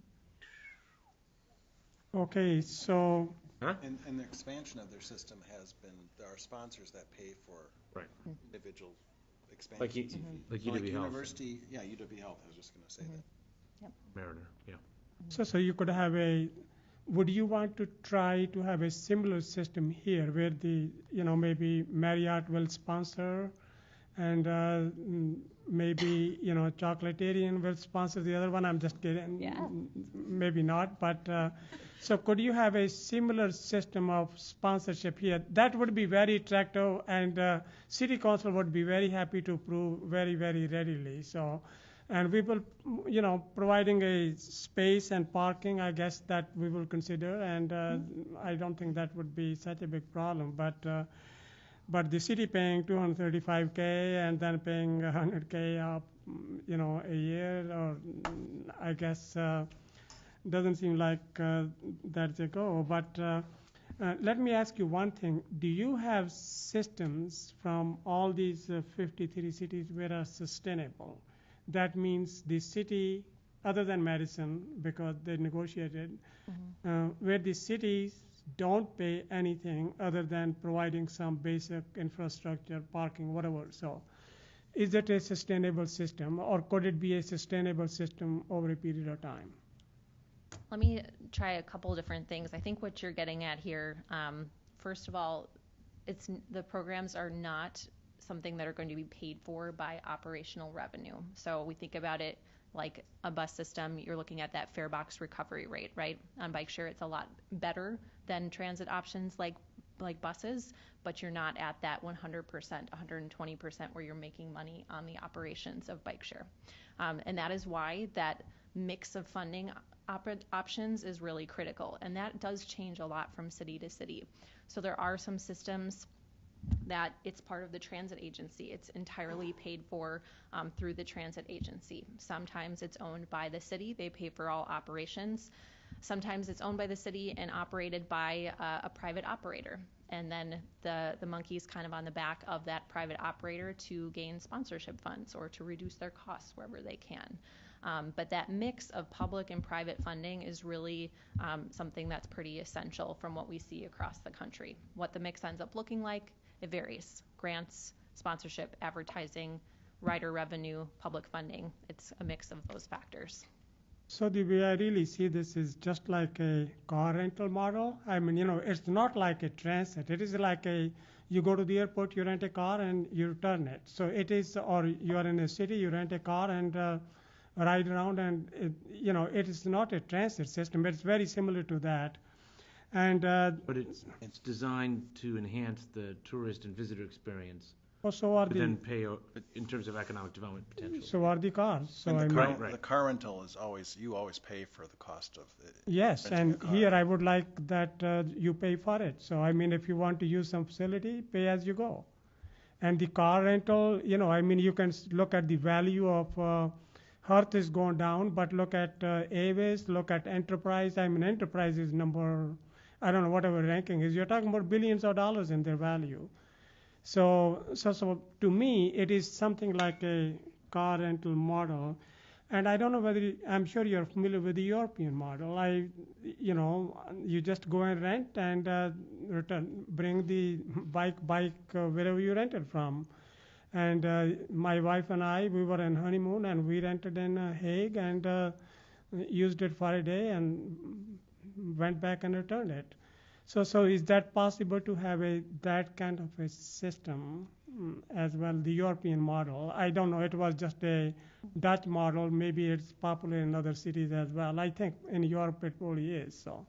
Okay, so Huh? And the expansion of their system has been, there are sponsors that pay for Right. individual expansions. Like, like So like UW Health, University, yeah, UW Health, I was just gonna say that. Mariner, yeah. So you could have would you want to try to have a similar system here where maybe Marriott will sponsor and maybe, Chocolatarian will sponsor the other one? I'm just kidding. Yeah. Maybe not, but so could you have a similar system of sponsorship here? That would be very attractive, and City Council would be very happy to approve very, very readily. So, and we will, providing a space and parking, I guess that we will consider, and I don't think that would be such a big problem. But the city paying $235K and then paying $100K up, a year, or I guess doesn't seem like that's a go. But let me ask you one thing: do you have systems from all these 53 cities where are sustainable? That means the city, other than Madison, because they negotiated, where the cities don't pay anything other than providing some basic infrastructure, parking, whatever. So is it a sustainable system, or could it be a sustainable system over a period of time? Let me try a couple different things. I think what you're getting at here, first of all, the programs are not something that are going to be paid for by operational revenue. So we think about it like a bus system. You're looking at that fare box recovery rate, right? On bike share, it's a lot better than transit options like buses, but you're not at that 100%, 120% where you're making money on the operations of bike share. And that is why that mix of funding options is really critical. And that does change a lot from city to city. So there are some systems that it's part of the transit agency. It's entirely paid for through the transit agency. Sometimes it's owned by the city. They pay for all operations. Sometimes it's owned by the city and operated by a private operator. And then the monkey's kind of on the back of that private operator to gain sponsorship funds or to reduce their costs wherever they can. But that mix of public and private funding is really something that's pretty essential from what we see across the country. What the mix ends up looking like, it varies. Grants, sponsorship, advertising, rider revenue, public funding. It's a mix of those factors. So the way I really see this is just like a car rental model. I mean, it's not like a transit. It is like you go to the airport, you rent a car and you return it. So it is, or you are in a city, you rent a car and ride around, and it is not a transit system, but it's very similar to that. And but it's designed to enhance the tourist and visitor experience. So are then pay in terms of economic development potential. So are the cars. So And the car rental is you always pay for the cost of it. Yes, and here I would like that you pay for it. So I mean, if you want to use some facility, pay as you go. And the car rental, you can look at the value of Hearth is going down, but look at Airways, look at Enterprise. I mean, Enterprise is number, I don't know, whatever ranking is. You're talking about billions of dollars in their value. So to me, it is something like a car rental model. And I don't know whether, I'm sure you're familiar with the European model. You just go and rent and return, bring the bike wherever you rented from. And my wife and I, we were on honeymoon and we rented in Hague and used it for a day and went back and returned it. So is that possible to have that kind of a system as well, the European model? I don't know, it was just a Dutch model. Maybe it's popular in other cities as well. I think in Europe it probably is, so.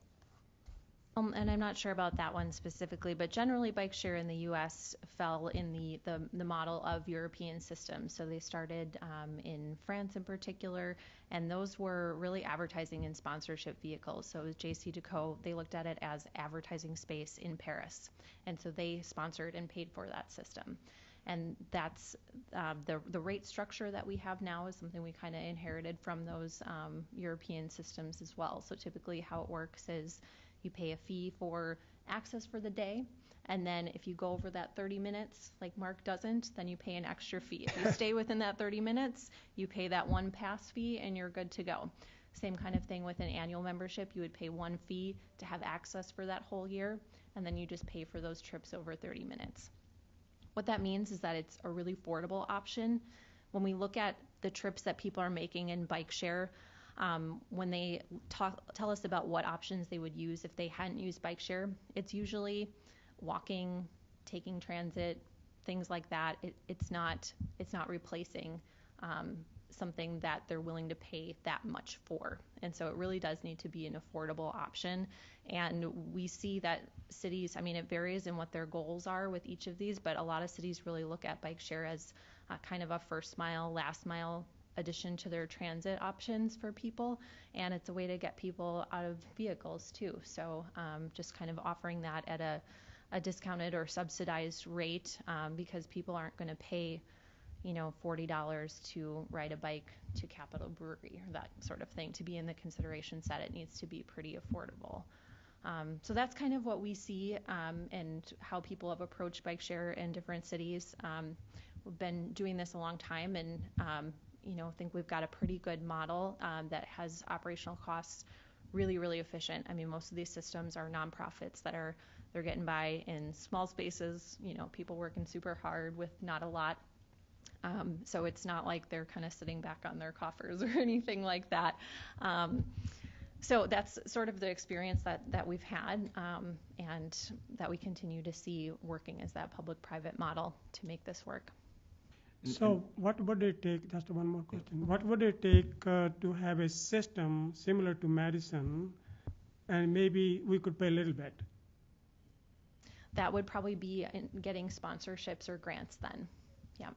And I'm not sure about that one specifically, but generally bike share in the U.S. fell in the model of European systems. So they started in France in particular, and those were really advertising and sponsorship vehicles. So JC they looked at it as advertising space in Paris, and so they sponsored and paid for that system. And that's the rate structure that we have now is something we kind of inherited from those European systems as well. So typically how it works is you pay a fee for access for the day, and then if you go over that 30 minutes, like Mark doesn't, then you pay an extra fee. If you stay within that 30 minutes, you pay that one pass fee, and you're good to go. Same kind of thing with an annual membership. You would pay one fee to have access for that whole year, and then you just pay for those trips over 30 minutes. What that means is that it's a really affordable option. When we look at the trips that people are making in bike share, when they tell us about what options they would use if they hadn't used bike share, it's usually walking, taking transit, things like that. It's not replacing something that they're willing to pay that much for. And so it really does need to be an affordable option. And we see that cities, I mean, it varies in what their goals are with each of these, but a lot of cities really look at bike share as kind of a first mile, last mile addition to their transit options for people. And it's a way to get people out of vehicles too. So just kind of offering that at a discounted or subsidized rate because people aren't going to pay $40 to ride a bike to Capitol Brewery or that sort of thing. To be in the consideration set, it needs to be pretty affordable. So that's kind of what we see and how people have approached bike share in different cities. We've been doing this a long time and think we've got a pretty good model that has operational costs really, really efficient. I mean, most of these systems are nonprofits that they're getting by in small spaces, people working super hard with not a lot. So it's not like they're kind of sitting back on their coffers or anything like that. So that's sort of the experience that we've had and that we continue to see working as that public-private model to make this work. So what would it take, just one more question, what would it take to have a system similar to Madison and maybe we could pay a little bit? That would probably be getting sponsorships or grants then. Yeah.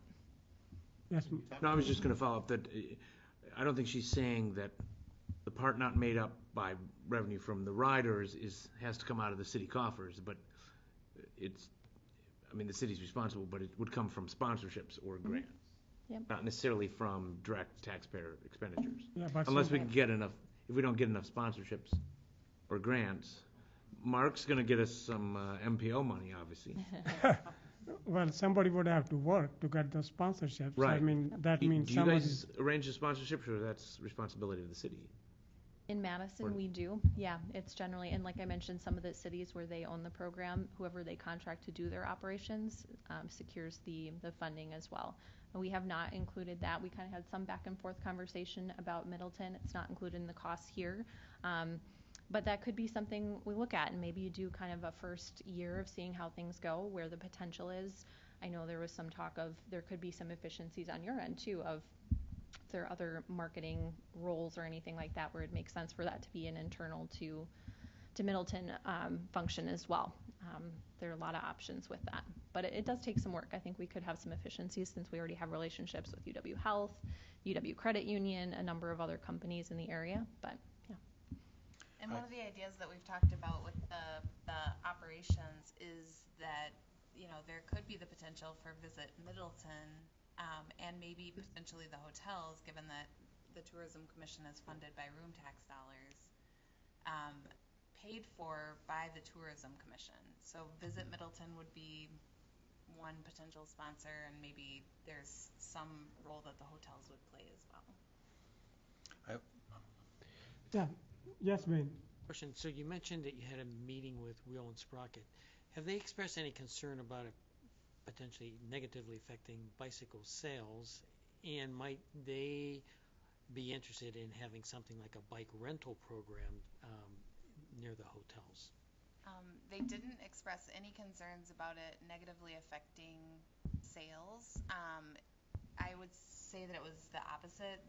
Yes. No, I was just going to follow up that I don't think she's saying that the part not made up by revenue from the riders has to come out of the city coffers, but the city's responsible, but it would come from sponsorships or grants. Yep. Not necessarily from direct taxpayer expenditures. Yeah, but unless we can get enough, if we don't get enough sponsorships or grants, Mark's going to get us some MPO money, obviously. Well, somebody would have to work to get those sponsorships. Right. I mean, that means do you guys arrange the sponsorships, or that's responsibility of the city? In Madison, we do. Yeah, it's generally, and like I mentioned, some of the cities where they own the program, whoever they contract to do their operations secures the funding as well. And we have not included that. We kind of had some back and forth conversation about Middleton. It's not included in the cost here. But that could be something we look at, and maybe you do kind of a first year of seeing how things go, where the potential is. I know there was some talk of there could be some efficiencies on your end too of there are other marketing roles or anything like that where it makes sense for that to be an internal to Middleton function as well. There are a lot of options with that, but it does take some work. I think we could have some efficiencies since we already have relationships with UW Health, UW Credit Union, a number of other companies in the area, but yeah. And one of the ideas that we've talked about with the operations is that, there could be the potential for Visit Middleton and maybe potentially the hotels, given that the Tourism Commission is funded by room tax dollars, paid for by the Tourism Commission. So Visit Middleton would be one potential sponsor, and maybe there's some role that the hotels would play as well. Yeah. Yes, Wayne. Question. So you mentioned that you had a meeting with Wheel and Sprocket. Have they expressed any concern about it potentially negatively affecting bicycle sales? And might they be interested in having something like a bike rental program near the hotels? They didn't express any concerns about it negatively affecting sales. I would say that it was the opposite.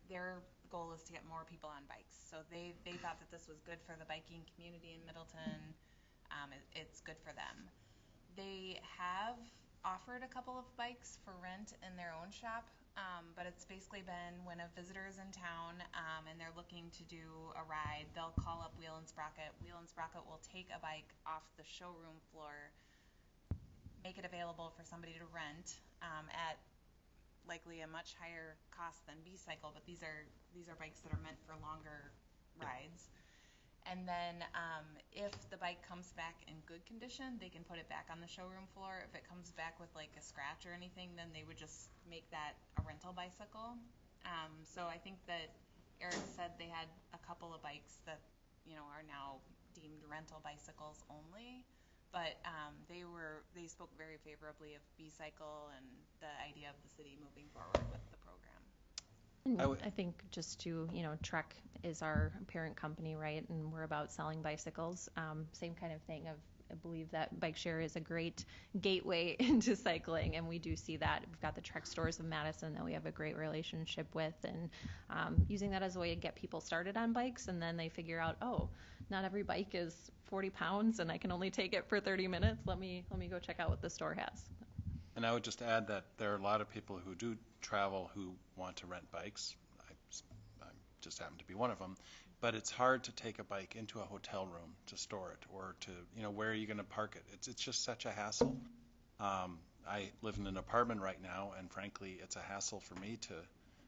Their goal is to get more people on bikes. So they thought that this was good for the biking community in Middleton. It's good for them. They have offered a couple of bikes for rent in their own shop, but it's basically been when a visitor is in town and they're looking to do a ride, they'll call up Wheel and Sprocket. Wheel and Sprocket will take a bike off the showroom floor, make it available for somebody to rent at likely a much higher cost than B-Cycle, but these are bikes that are meant for longer rides. And then if the bike comes back in good condition, they can put it back on the showroom floor. If it comes back with like a scratch or anything, then they would just make that a rental bicycle. So I think that Eric said they had a couple of bikes that, are now deemed rental bicycles only. But they spoke very favorably of B-Cycle and the idea of the city moving forward with the program. I think just to, Trek is our parent company, right? And we're about selling bicycles. Same kind of thing. I believe that bike share is a great gateway into cycling, and we do see that. We've got the Trek stores of Madison that we have a great relationship with, and using that as a way to get people started on bikes, and then they figure out, oh, not every bike is 40 pounds, and I can only take it for 30 minutes. Let me go check out what the store has. And I would just add that there are a lot of people who do travel who want to rent bikes. I just happen to be one of them. But it's hard to take a bike into a hotel room to store it, or to, where are you going to park it? It's just such a hassle. I live in an apartment right now, and frankly, it's a hassle for me to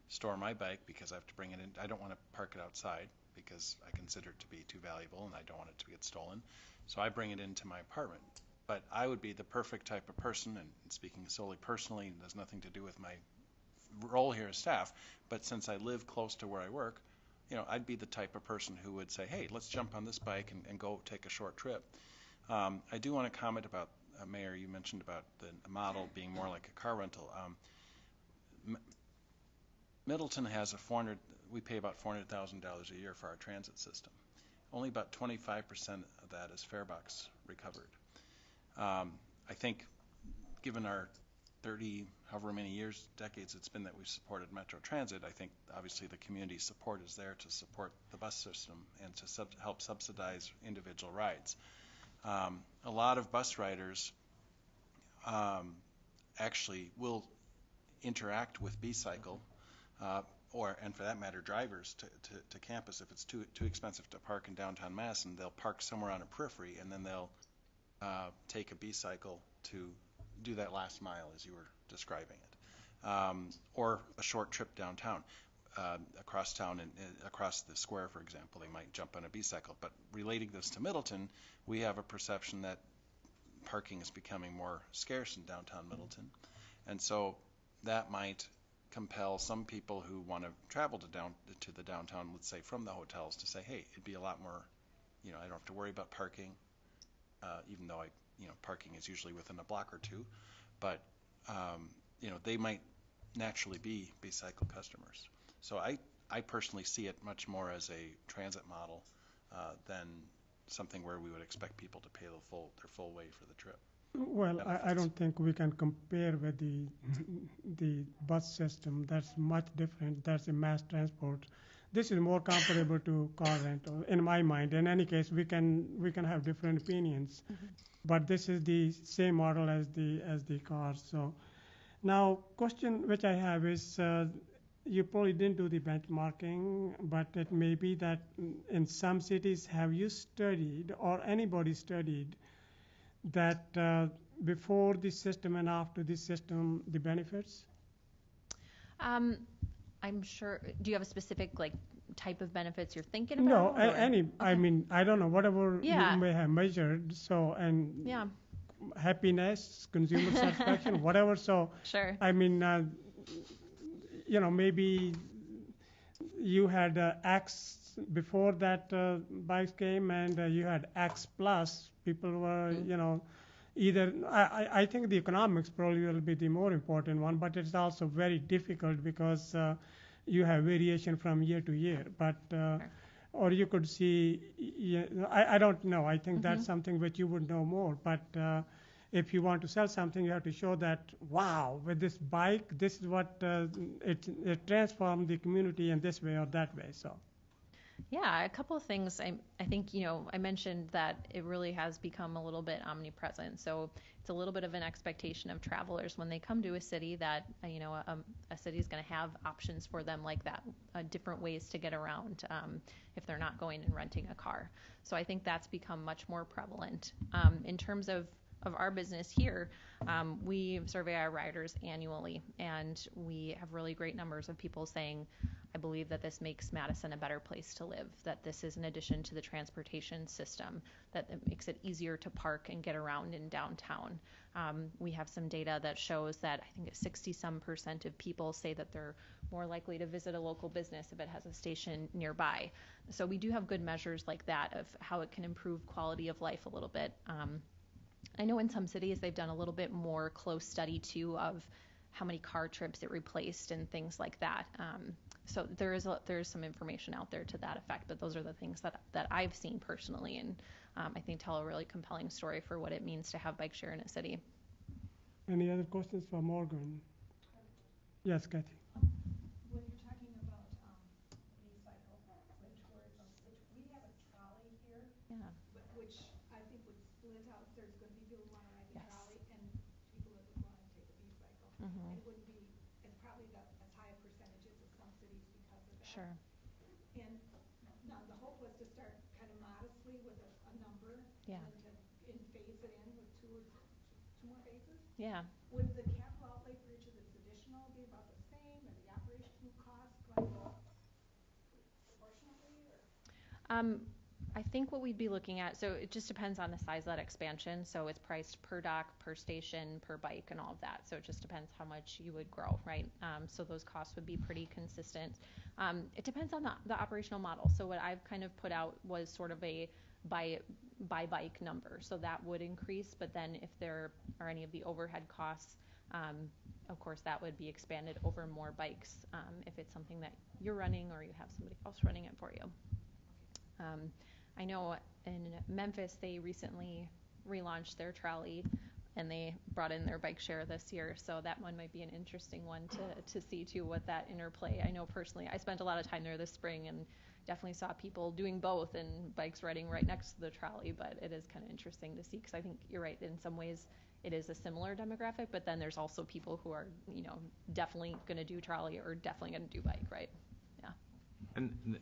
store my bike because I have to bring it in. I don't want to park it outside because I consider it to be too valuable and I don't want it to get stolen. So I bring it into my apartment. But I would be the perfect type of person, and speaking solely personally, it has nothing to do with my role here as staff, but since I live close to where I work, I'd be the type of person who would say, hey, let's jump on this bike and go take a short trip. I do want to comment about, Mayor, you mentioned about the model being more like a car rental. Middleton has we pay about $400,000 a year for our transit system. Only about 25% of that is farebox recovered. I think given our 30, however many decades it's been that we've supported Metro Transit, I think obviously the community support is there to support the bus system and to help subsidize individual rides. A lot of bus riders actually will interact with B-Cycle, and for that matter, drivers to campus. If it's too expensive to park in downtown Madison, they'll park somewhere on a periphery, and then they'll take a B-Cycle to do that last mile as you were describing it, or a short trip downtown, across town and across the square, for example. They might jump on a B-Cycle. But relating this to Middleton, we have a perception that parking is becoming more scarce in downtown Middleton, and so that might compel some people who want to travel to the downtown, let's say from the hotels, to say, hey, it'd be a lot more, I don't have to worry about parking, even though parking is usually within a block or two, but they might naturally be B-Cycle customers. So I personally see it much more as a transit model than something where we would expect people to pay their full way for the trip. Well, I don't think we can compare with the bus system. That's much different. That's a mass transport. This is more comparable to car rental, in my mind. In any case, we can have different opinions, but this is the same model as the cars. So, now question which I have is, you probably didn't do the benchmarking, but it may be that in some cities, have you studied or anybody studied that before this system and after this system, the benefits? I'm sure. Do you have a specific type of benefits you're thinking about? No, any. Okay. I mean, I don't know, whatever you may have measured. So, and happiness, consumer satisfaction, whatever. So, sure. I mean, maybe you had X before that bikes came, and you had X plus. People were, either. I think the economics probably will be the more important one, but it's also very difficult because you have variation from year to year. But or you could see. I don't know. I think that's something which you would know more. But if you want to sell something, you have to show that, wow, with this bike, this is what it transformed the community in this way or that way. So. Yeah, a couple of things. I think, I mentioned that it really has become a little bit omnipresent. So it's a little bit of an expectation of travelers when they come to a city that, a city is going to have options for them like that, different ways to get around if they're not going and renting a car. So I think that's become much more prevalent. In terms of our business here, we survey our riders annually, and we have really great numbers of people saying, I believe that this makes Madison a better place to live, that this is an addition to the transportation system, that it makes it easier to park and get around in downtown. We have some data that shows that I think 60% of people say that they're more likely to visit a local business if it has a station nearby. So we do have good measures like that of how it can improve quality of life a little bit. I know in some cities they've done a little bit more close study too of how many car trips it replaced and things like that. So there is some information out there to that effect, but those are the things that I've seen personally, and I think tell a really compelling story for what it means to have bike share in a city. Any other questions for Morgan? Yes, Kathy. When you're talking about B-cycle and tourism, we have a trolley here, Yeah. which I think would split out. There's going to be people who want to ride the Yes. trolley and people that would want to take a B-cycle. Mhm. And it wouldn't be as probably as high a percentage as some cities because of that. Sure. And now the hope was to start kind of modestly with a number, Yeah. and then to phase it in with two more phases. Yeah. Would the capital outlay for each of this additional be about the same, or the operational cost going up proportionately, or? I think what we'd be looking at, so it just depends on the size of that expansion. So it's priced per dock, per station, per bike, and all of that. So it just depends how much you would grow, right? So those costs would be pretty consistent. It depends on the operational model. So what I've kind of put out was sort of a by bike number. So that would increase, but then if there are any of the overhead costs, of course that would be expanded over more bikes if it's something that you're running or you have somebody else running it for you. I know in Memphis they recently relaunched their trolley and they brought in their bike share this year, so that one might be an interesting one to see too, what that interplay. I know personally I spent a lot of time there this spring and definitely saw people doing both and bikes riding right next to the trolley, but it is kind of interesting to see because I think you're right, in some ways it is a similar demographic, but then there's also people who are, definitely going to do trolley or definitely going to do bike, right? Yeah. And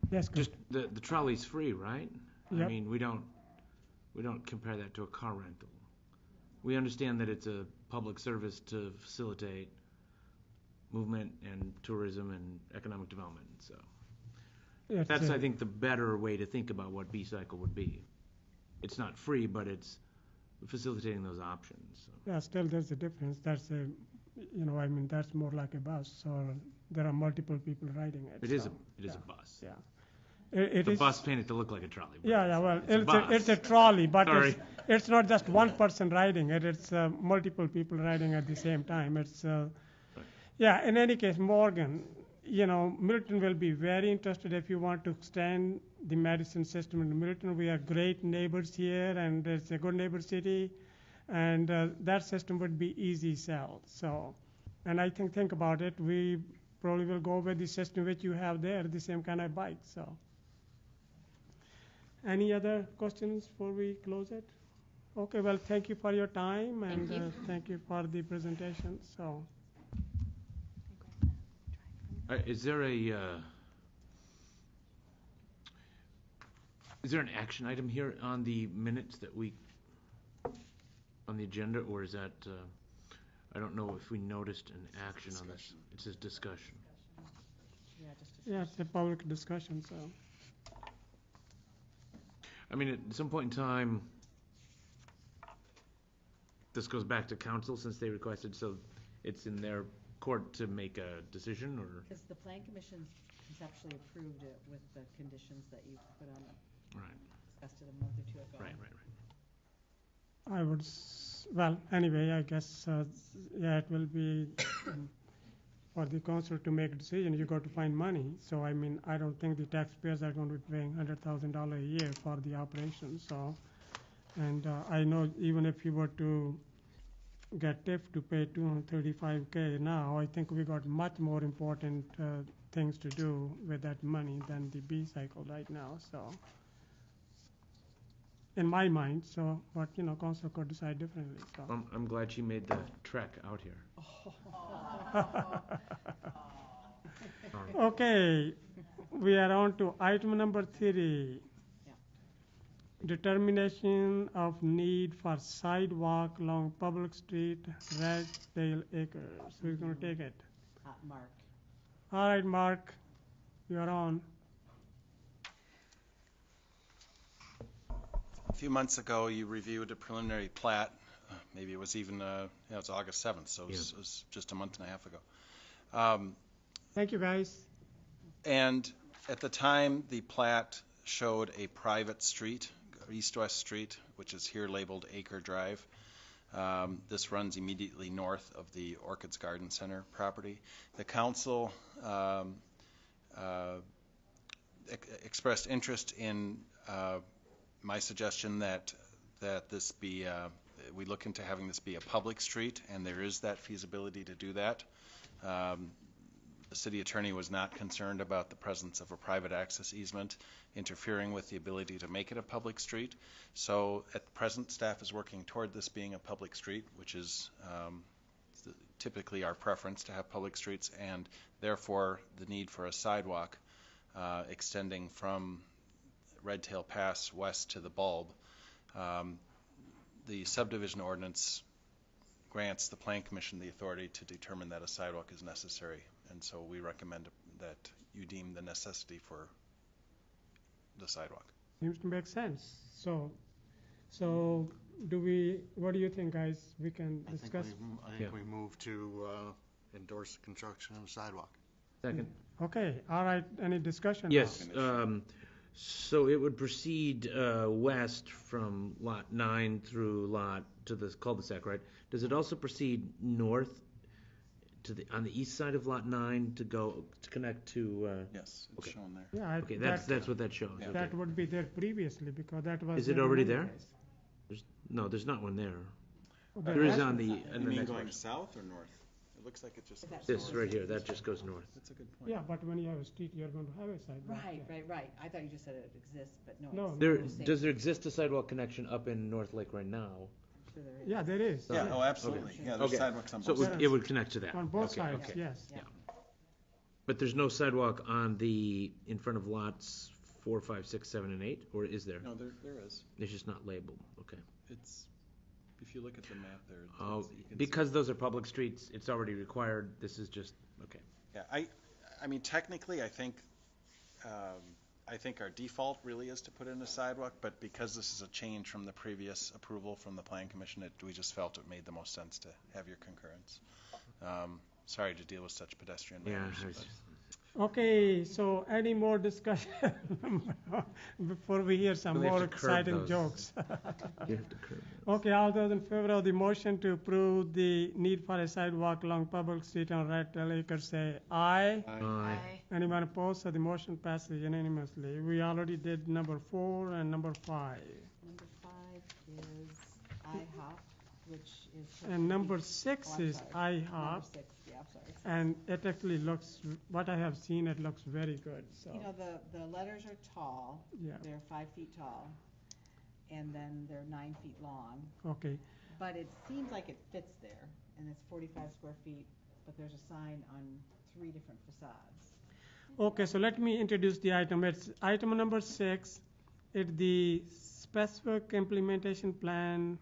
Yes, just the trolley's free, right? Yep. I mean, we don't compare that to a car rental. We understand that it's a public service to facilitate movement and tourism and economic development. So that's, I think, the better way to think about what B-cycle would be. It's not free, but it's facilitating those options. So. Yeah, still there's a difference. That's that's more like a bus, or there are multiple people riding it. It is a bus. Yeah. The bus painted to look like a trolley. Yeah, well, it's a trolley, but Sorry. It's not just one person riding it. It's multiple people riding at the same time. It's yeah. In any case, Morgan, Middleton will be very interested if you want to extend the medicine system in Middleton. We are great neighbors here, and it's a good neighbor city, and that system would be easy sell. So, and I think about it, we probably will go with the system which you have there, the same kind of bike. So. Any other questions before we close it? Okay, well, thank you for your time, and thank you for the presentation. So, is there an action item here on the minutes that on the agenda, or is that I don't know if we noticed an action on this. It says discussion. Yeah, it's a public discussion. So. I mean, at some point in time, this goes back to council since they requested, so it's in their court to make a decision, or? Because the plan commission conceptually approved it with the conditions that you put on it. Right. Discussed it a month or two ago. Right. I would, well, anyway, I guess, yeah, it will be for the council to make a decision. You got to find money. So, I mean, I don't think the taxpayers are going to be paying $100,000 a year for the operation. So, and I know even if you were to get TIF to pay $235K now, I think we got much more important things to do with that money than the B-cycle right now. So, in my mind, so, but council could decide differently. So. I'm glad she made the trek out here. Okay, we are on to item number 3. Yeah. Determination of need for sidewalk along public street, Ragsdale Acres. Who's going to take it? Mark. All right, Mark, you're on. A few months ago, you reviewed a preliminary plat. Maybe it was even, it was August 7th, so it was just a month and a half ago. Thank you, guys. And at the time, the plat showed a private street, east-west street, which is here labeled Acre Drive. This runs immediately north of the Orchids Garden Center property. The council expressed interest in my suggestion that this be, we look into having this be a public street, and there is that feasibility to do that. The city attorney was not concerned about the presence of a private access easement interfering with the ability to make it a public street. So at present, staff is working toward this being a public street, which is typically our preference to have public streets, and therefore the need for a sidewalk extending from Red Tail Pass west to the bulb. The subdivision ordinance grants the Plan Commission the authority to determine that a sidewalk is necessary, and so we recommend that you deem the necessity for the sidewalk. Seems to make sense. So what do you think, guys? We can discuss. I think we move to endorse the construction of a sidewalk. Second. Okay, all right, any discussion? Yes, so it would proceed west from lot 9 through to the cul-de-sac, right? Does it also proceed north on the east side of lot 9 to connect to? Yes, it's okay. shown there. Yeah, Okay, that's what that shows. Yeah. That would be there previously because that was. Is it there already many there? days. There's not one there. Well, There is that- on the You mean next going one. south or north? It looks like it just goes This north. right here, that just goes north. That's a good point. Yeah, but when you have a street, you're going to have a sidewalk. Right, yeah. right. I thought you just said it exists, but no. No. it's There, the same. does there exist a sidewalk connection up in North Lake right now? I'm sure there is. Yeah, there is. Yeah, oh, absolutely. Yeah, there's Okay. sidewalks on So both sides. it would connect to that? On both Okay, sides, okay. yes. Yeah. But there's no sidewalk in front of lots 4, 5, 6, 7, and 8, or is there? No, there is. It's just not labeled, okay. It's, if you look at the map there. Oh, you can see- because those are public streets, it's already required, this is just, okay. Yeah, I mean, technically, I think our default really is to put in a sidewalk, but because this is a change from the previous approval from the Plan Commission, we just felt it made the most sense to have your concurrence. Sorry to deal with such pedestrian matters. but- Okay, so any more discussion before we hear some We have more to curb exciting those. jokes? You have to curb it. Okay, all those in favor of the motion to approve the need for a sidewalk along public street on Red Tail Acres say aye. Aye. Anyone opposed? So the motion passes unanimously. We already did number 4 and number 5. Number 5 is IHOP, which is. And number 6 I'm is sorry. IHOP. Number 6, yeah, I'm sorry. And it actually looks, what I have seen, it looks very good, so. You know, the letters are tall. Yeah. They're 5 feet tall, and then they're 9 feet long. Okay, But it seems like it fits there, and it's 45 square feet, but there's a sign on 3 different facades. okay, so let me introduce the item. It's item number 6. It's the specific implementation plan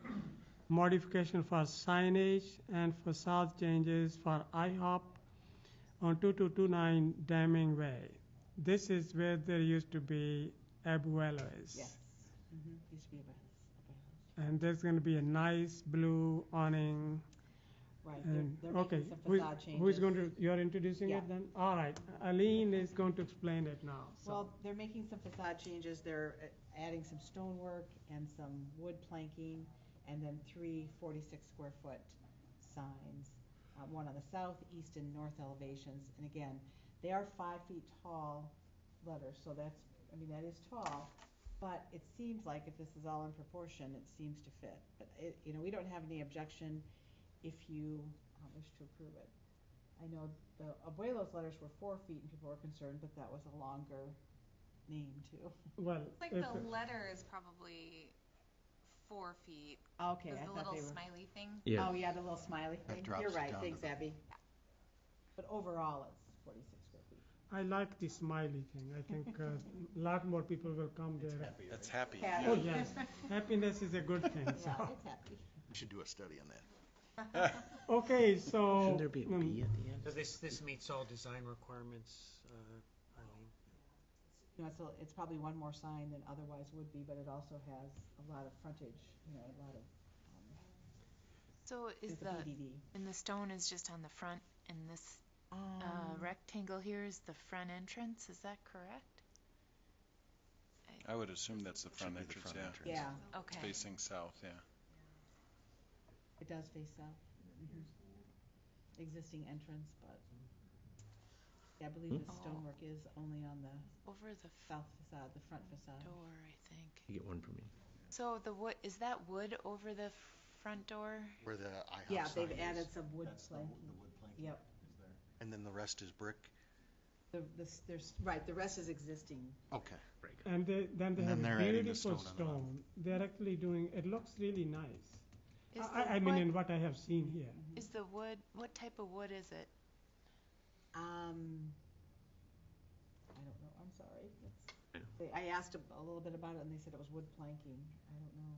modification for signage and facade changes for IHOP on 2229 Damming Way. This is where there used to be Abuelo's. Yes. Used to be a house. And there's going to be a nice blue awning. Right, And, they're okay, making some facade changes. who's going to, you're introducing Yeah. it then? All right, Aline is going to explain it now. So. Well, they're making some facade changes, they're adding some stonework and some wood planking, and then 3 46 square foot signs, one on the south, east, and north elevations. And again, they are 5 feet tall letters, so that is tall, but it seems like if this is all in proportion, it seems to fit. But we don't have any objection if you wish to approve it. I know the Abuelo's letters were 4 feet and people were concerned, but that was a longer name too. Well, It's like if the letter is probably 4 feet. Okay, There's I the thought little they were. smiley thing. Yeah. Oh, yeah, the little smiley thing. drops You're it right, down thanks, to the- Abby. But overall, it's 46 square feet. I like the smiley thing. I think a lot more people will come there. That's happy. Happy. Oh, yes. Happiness is a good thing. So. Yeah, it's happy. We should do a study on that. Okay, so. Shouldn't there be a B at the end? So this meets all design requirements, Eileen? It's probably one more sign than otherwise would be, but it also has a lot of frontage, a lot of, So is with the the, BDD. and the stone is just on the front, and this rectangle here is the front entrance, is that correct? I would assume that's the front Should be the entrance, front yeah. entrance. Yeah, Okay. Facing south, yeah. it does face south. Existing entrance, but yeah, I believe the stonework is only on the Over the south facade, the front facade. door, I think. You get one for me. So the wood, is that wood over the front door? Where the IHOP Yeah, sign they've is. added some wood That's the planking. wood planking Yep. is there. And then the rest is brick? Right, the rest is existing. Okay. And then they And have then a they're adding the beautiful stone on the stone. They're actually doing, it looks really nice. Is I the mean, wood- in what I have seen here. Is the wood, what type of wood is it? I don't know, I'm sorry. I asked a little bit about it and they said it was wood planking. I don't know.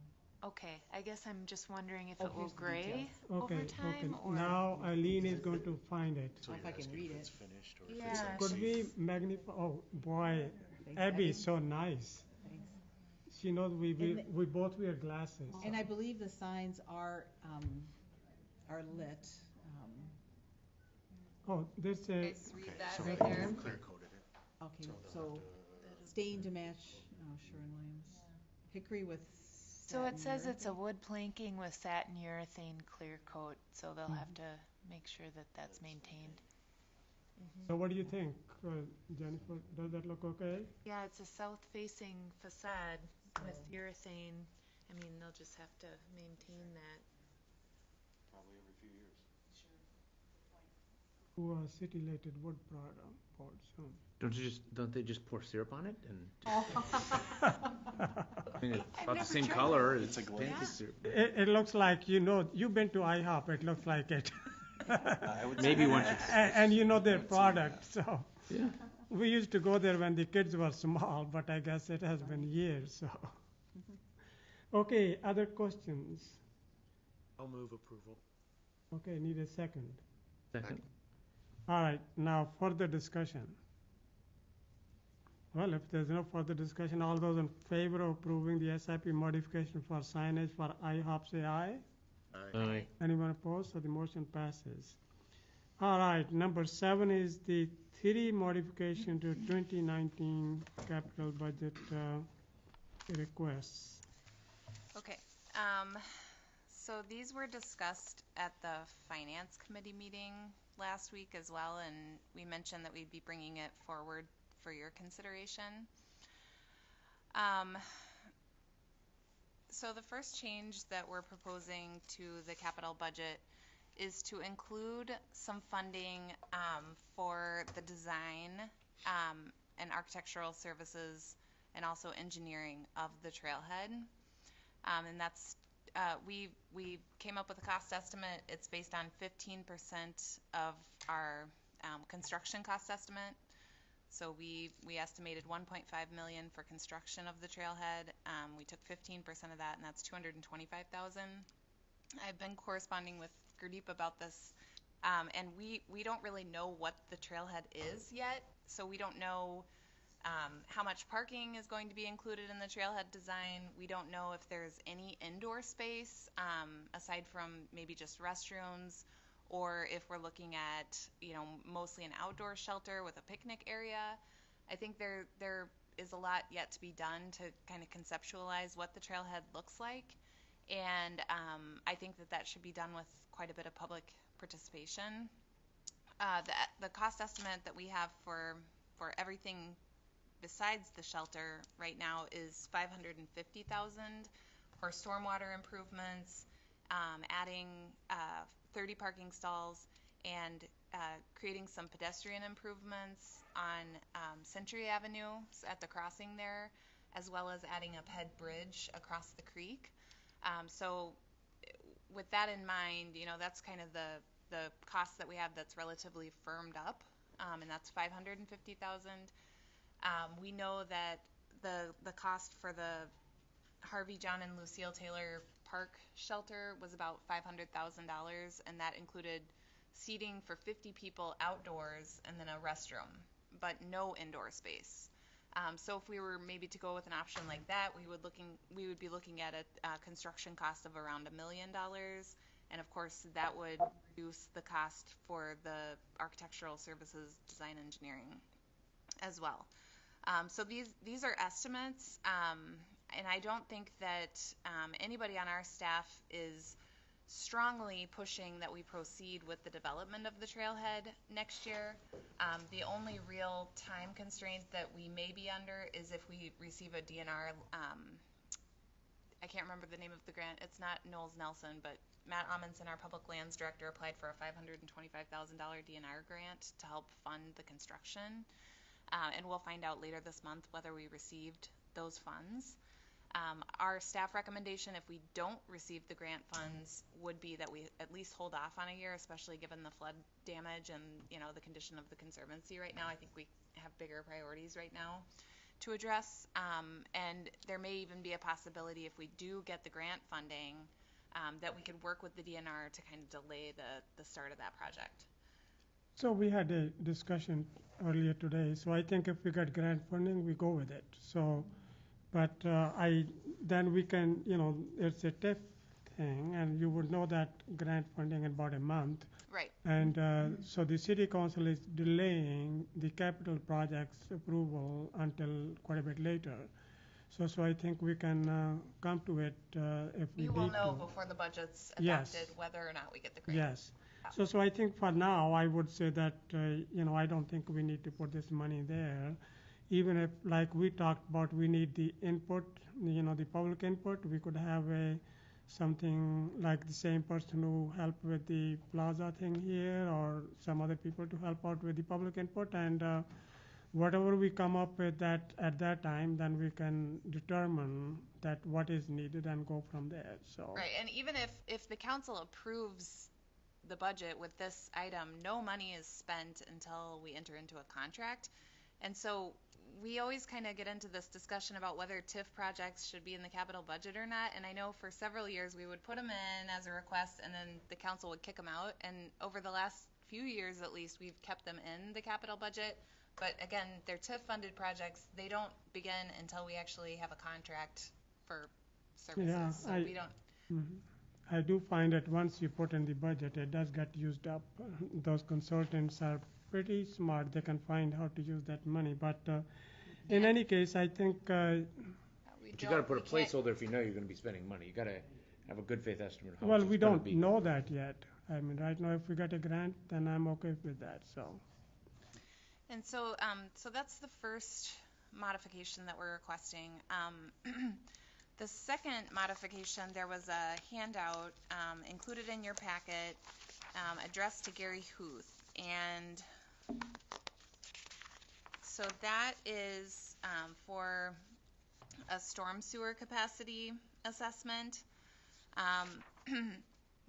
Okay, I guess I'm just wondering if Oh, it will here's the gray details. over Okay, time, or? now Eileen is going to find it. So If you're I can asking read if it. it's finished or if Yeah. it's on Could safe? we magnify, oh boy, Thanks, Abby is so nice. Thanks. She knows we And we both wear glasses. And I believe the signs are lit. Oh, there's a, Guys, read that So right they there. clear coated it. Okay, So they'll so have to- stained to match, Sherwin-Williams. Hickory with So it satin says it's a urethane. wood planking with satin urethane clear coat, so they'll have to make sure that that's maintained. so what do you think, Jennifer? Does that look okay? Yeah, it's a south-facing facade with urethane. I mean, they'll just have to maintain that. Probably every few years. Who are city-lated wood boards? Don't they just pour syrup on it and? Oh. I mean, it's I've about the never same tried color. that. It's It's a painted glaze. syrup. It looks like, you've been to IHOP, it looks like it. I would Maybe say- once And you know their product, so. Yeah. We used to go there when the kids were small, but I guess it has been years, so. Okay, other questions? I'll move approval. Okay, need a second. Second. All right, now further discussion. Well, if there's no further discussion, all those in favor of approving the SIP modification for signage for IHOP, say aye. Aye. Anyone opposed? So the motion passes. All right, number 7 is the 3 modification to 2019 capital budget requests. Okay, so these were discussed at the finance committee meeting last week as well, and we mentioned that we'd be bringing it forward for your consideration. So the first change that we're proposing to the capital budget is to include some funding for the design and architectural services and also engineering of the trailhead. And that's, we came up with a cost estimate. It's based on 15% of our construction cost estimate. So we estimated 1.5 million for construction of the trailhead. We took 15% of that, and that's 225,000. I've been corresponding with Gurdeep about this, and we don't really know what the trailhead is yet. So we don't know how much parking is going to be included in the trailhead design. We don't know if there's any indoor space aside from maybe just restrooms, or if we're looking at, mostly an outdoor shelter with a picnic area. I think there is a lot yet to be done to kind of conceptualize what the trailhead looks like. And I think that should be done with quite a bit of public participation. The cost estimate that we have for everything besides the shelter right now is 550,000 for stormwater improvements, adding 30 parking stalls, and creating some pedestrian improvements on Century Avenue at the crossing there, as well as adding a ped bridge across the creek. So with that in mind, that's kind of the cost that we have that's relatively firmed up, and that's 550,000. We know that the cost for the Harvey, John, and Lucille Taylor park shelter was about $500,000, and that included seating for 50 people outdoors and then a restroom, but no indoor space. So if we were maybe to go with an option like that, we would be looking at a construction cost of around $1 million, and of course that would reduce the cost for the architectural services, design, engineering as well. So these are estimates, and I don't think that anybody on our staff is strongly pushing that we proceed with the development of the trailhead next year. The only real time constraint that we may be under is if we receive a DNR, I can't remember the name of the grant, it's not Knowles Nelson, but Matt Amundsen, our public lands director, applied for a $525,000 DNR grant to help fund the construction, and we'll find out later this month whether we received those funds. Our staff recommendation, if we don't receive the grant funds, would be that we at least hold off on a year, especially given the flood damage and, you know, the condition of the conservancy right now. I think we have bigger priorities right now to address, and there may even be a possibility if we do get the grant funding that we could work with the DNR to kind of delay the start of that project. So we had a discussion earlier today, so I think if we get grant funding, we go with it. So, but then we can, you know, it's a TIF thing, and you would know that grant funding in about a month. Right. And so the city council is delaying the capital projects approval until quite a bit later. So I think we can come to it if we need to. You will know before the budget's adopted whether or not we get the grant. Yes. So I think for now, I would say that, you know, I don't think we need to put this money there. Even if, like we talked about, we need the input, you know, the public input, we could have something like the same person who helped with the plaza thing here, or some other people to help out with the public input, and whatever we come up with that at that time, then we can determine that what is needed and go from there. So right, and even if the council approves the budget with this item, no money is spent until we enter into a contract. And so we always kind of get into this discussion about whether TIF projects should be in the capital budget or not. And I know for several years we would put them in as a request, and then the council would kick them out. And over the last few years, at least, we've kept them in the capital budget. But again, they're TIF funded projects. They don't begin until we actually have a contract for services. Yeah, so we don't. I do find that once you put in the budget, it does get used up. Those consultants are pretty smart. They can find how to use that money. But in any case, I think. But you got to put a placeholder if you know you're going to be spending money. You got to have a good faith estimate of how much Well, we it's going to don't be. know that yet. I mean, right now, if we get a grant, then I'm okay with that. So. And so, so that's the first modification that we're requesting. The second modification, there was a handout included in your packet addressed to Gary Huth. And so that is for a storm sewer capacity assessment.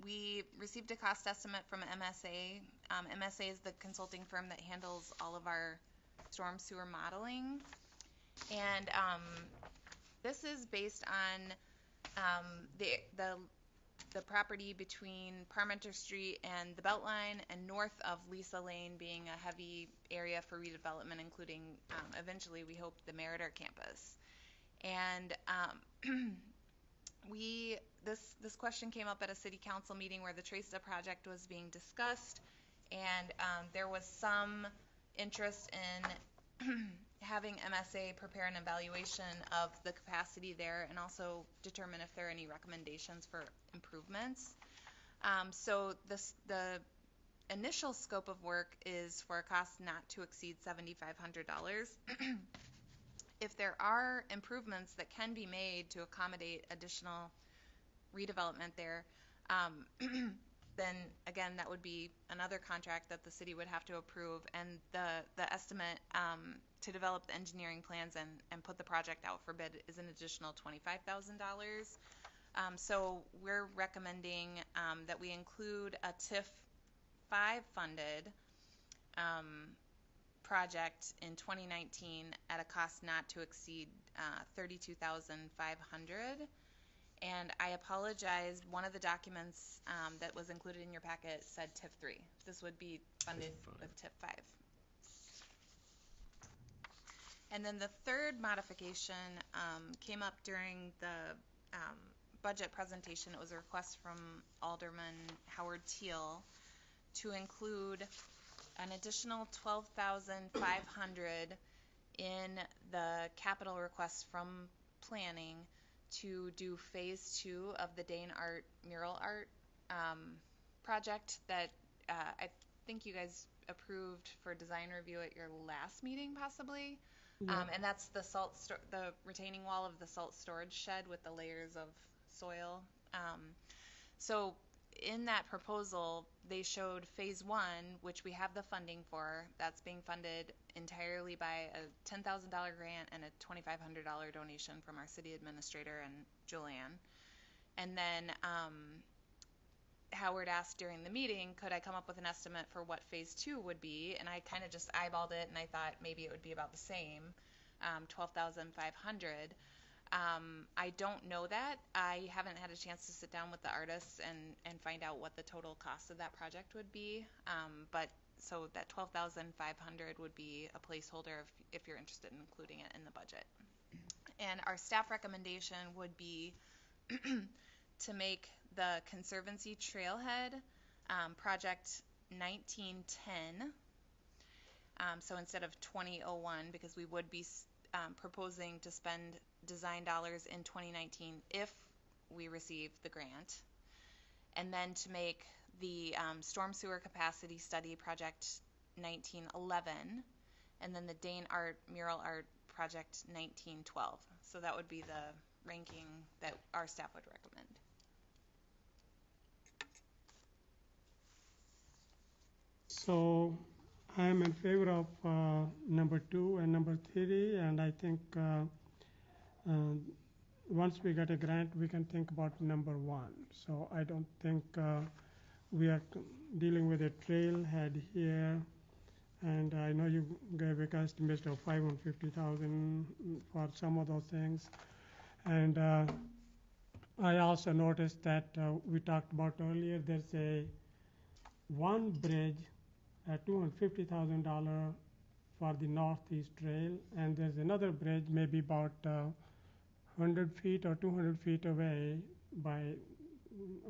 We received a cost estimate from MSA. MSA is the consulting firm that handles all of our storm sewer modeling. And this is based on the property between Parmenter Street and the Beltline, and north of Lisa Lane being a heavy area for redevelopment, including eventually, we hope, the Meritor campus. And this question came up at a city council meeting where the TRACEA project was being discussed, and there was some interest in having MSA prepare an evaluation of the capacity there and also determine if there are any recommendations for improvements. So the initial scope of work is for a cost not to exceed $7,500. If there are improvements that can be made to accommodate additional redevelopment there, then again, that would be another contract that the city would have to approve, and the estimate to develop the engineering plans and put the project out for bid is an additional $25,000. So we're recommending that we include a TIF 5 funded project in 2019 at a cost not to exceed $32,500. And I apologize, one of the documents that was included in your packet said TIF 3. This would be funded with TIF 5. And then the third modification came up during the budget presentation. It was a request from Alderman Howard Teal to include an additional $12,500 in the capital request from planning to do phase 2 of the Dane Art mural art project that I think you guys approved for design review at your last meeting, possibly. Yeah. And that's the the retaining wall of the salt storage shed with the layers of soil. So in that proposal, they showed phase 1, which we have the funding for. That's being funded entirely by a $10,000 grant and a $2,500 donation from our city administrator and Julianne. And then Howard asked during the meeting, could I come up with an estimate for what phase 2 would be? And I kind of just eyeballed it, and I thought maybe it would be about the same, $12,500. I don't know that. I haven't had a chance to sit down with the artists and find out what the total cost of that project would be. But so that $12,500 would be a placeholder if you're interested in including it in the budget. And our staff recommendation would be to make the Conservancy Trailhead project 1910. So instead of 2001, because we would be proposing to spend design dollars in 2019 if we receive the grant. And then to make the storm sewer capacity study project 1911, and then the Dane Art mural art project 1912. So that would be the ranking that our staff would recommend. So I'm in favor of number 2 and number 3, and I think once we get a grant, we can think about number 1. So I don't think we are dealing with a trailhead here, and I know you gave a estimate of $550,000 for some of those things, and I also noticed that we talked about earlier. There's one bridge at $250,000 for the Northeast Trail, and there's another bridge maybe about 100 feet or 200 feet away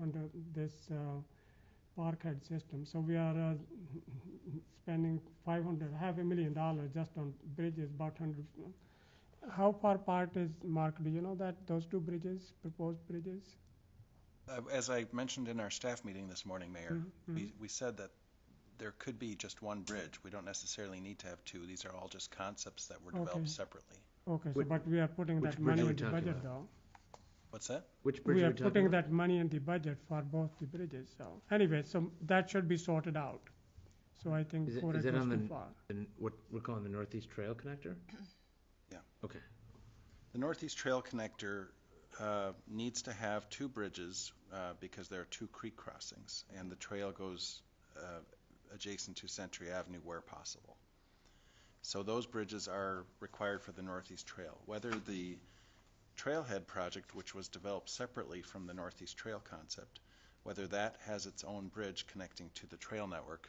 under this parkhead system. So we are spending $500,000 just on bridges, about 100. How far apart is, Mark, do you know that, those two bridges, proposed bridges? As I mentioned in our staff meeting this morning, Mayor, Mm-hmm. we said that there could be just one bridge. We don't necessarily need to have two. These are all just concepts that were developed separately. Okay, so but we are putting that bridge money are we in the talking budget, about? though. What's that? Which bridge We are are we talking putting about? that money in the budget for both the bridges. So anyway, so that should be sorted out. So I think Is it, before is it it goes on too the, far. what we're calling the Northeast Trail Connector? Yeah. Okay. The Northeast Trail Connector needs to have two bridges because there are two creek crossings, and the trail goes adjacent to Century Avenue where possible. So those bridges are required for the Northeast Trail. Whether the Trailhead project, which was developed separately from the Northeast Trail concept, whether that has its own bridge connecting to the trail network,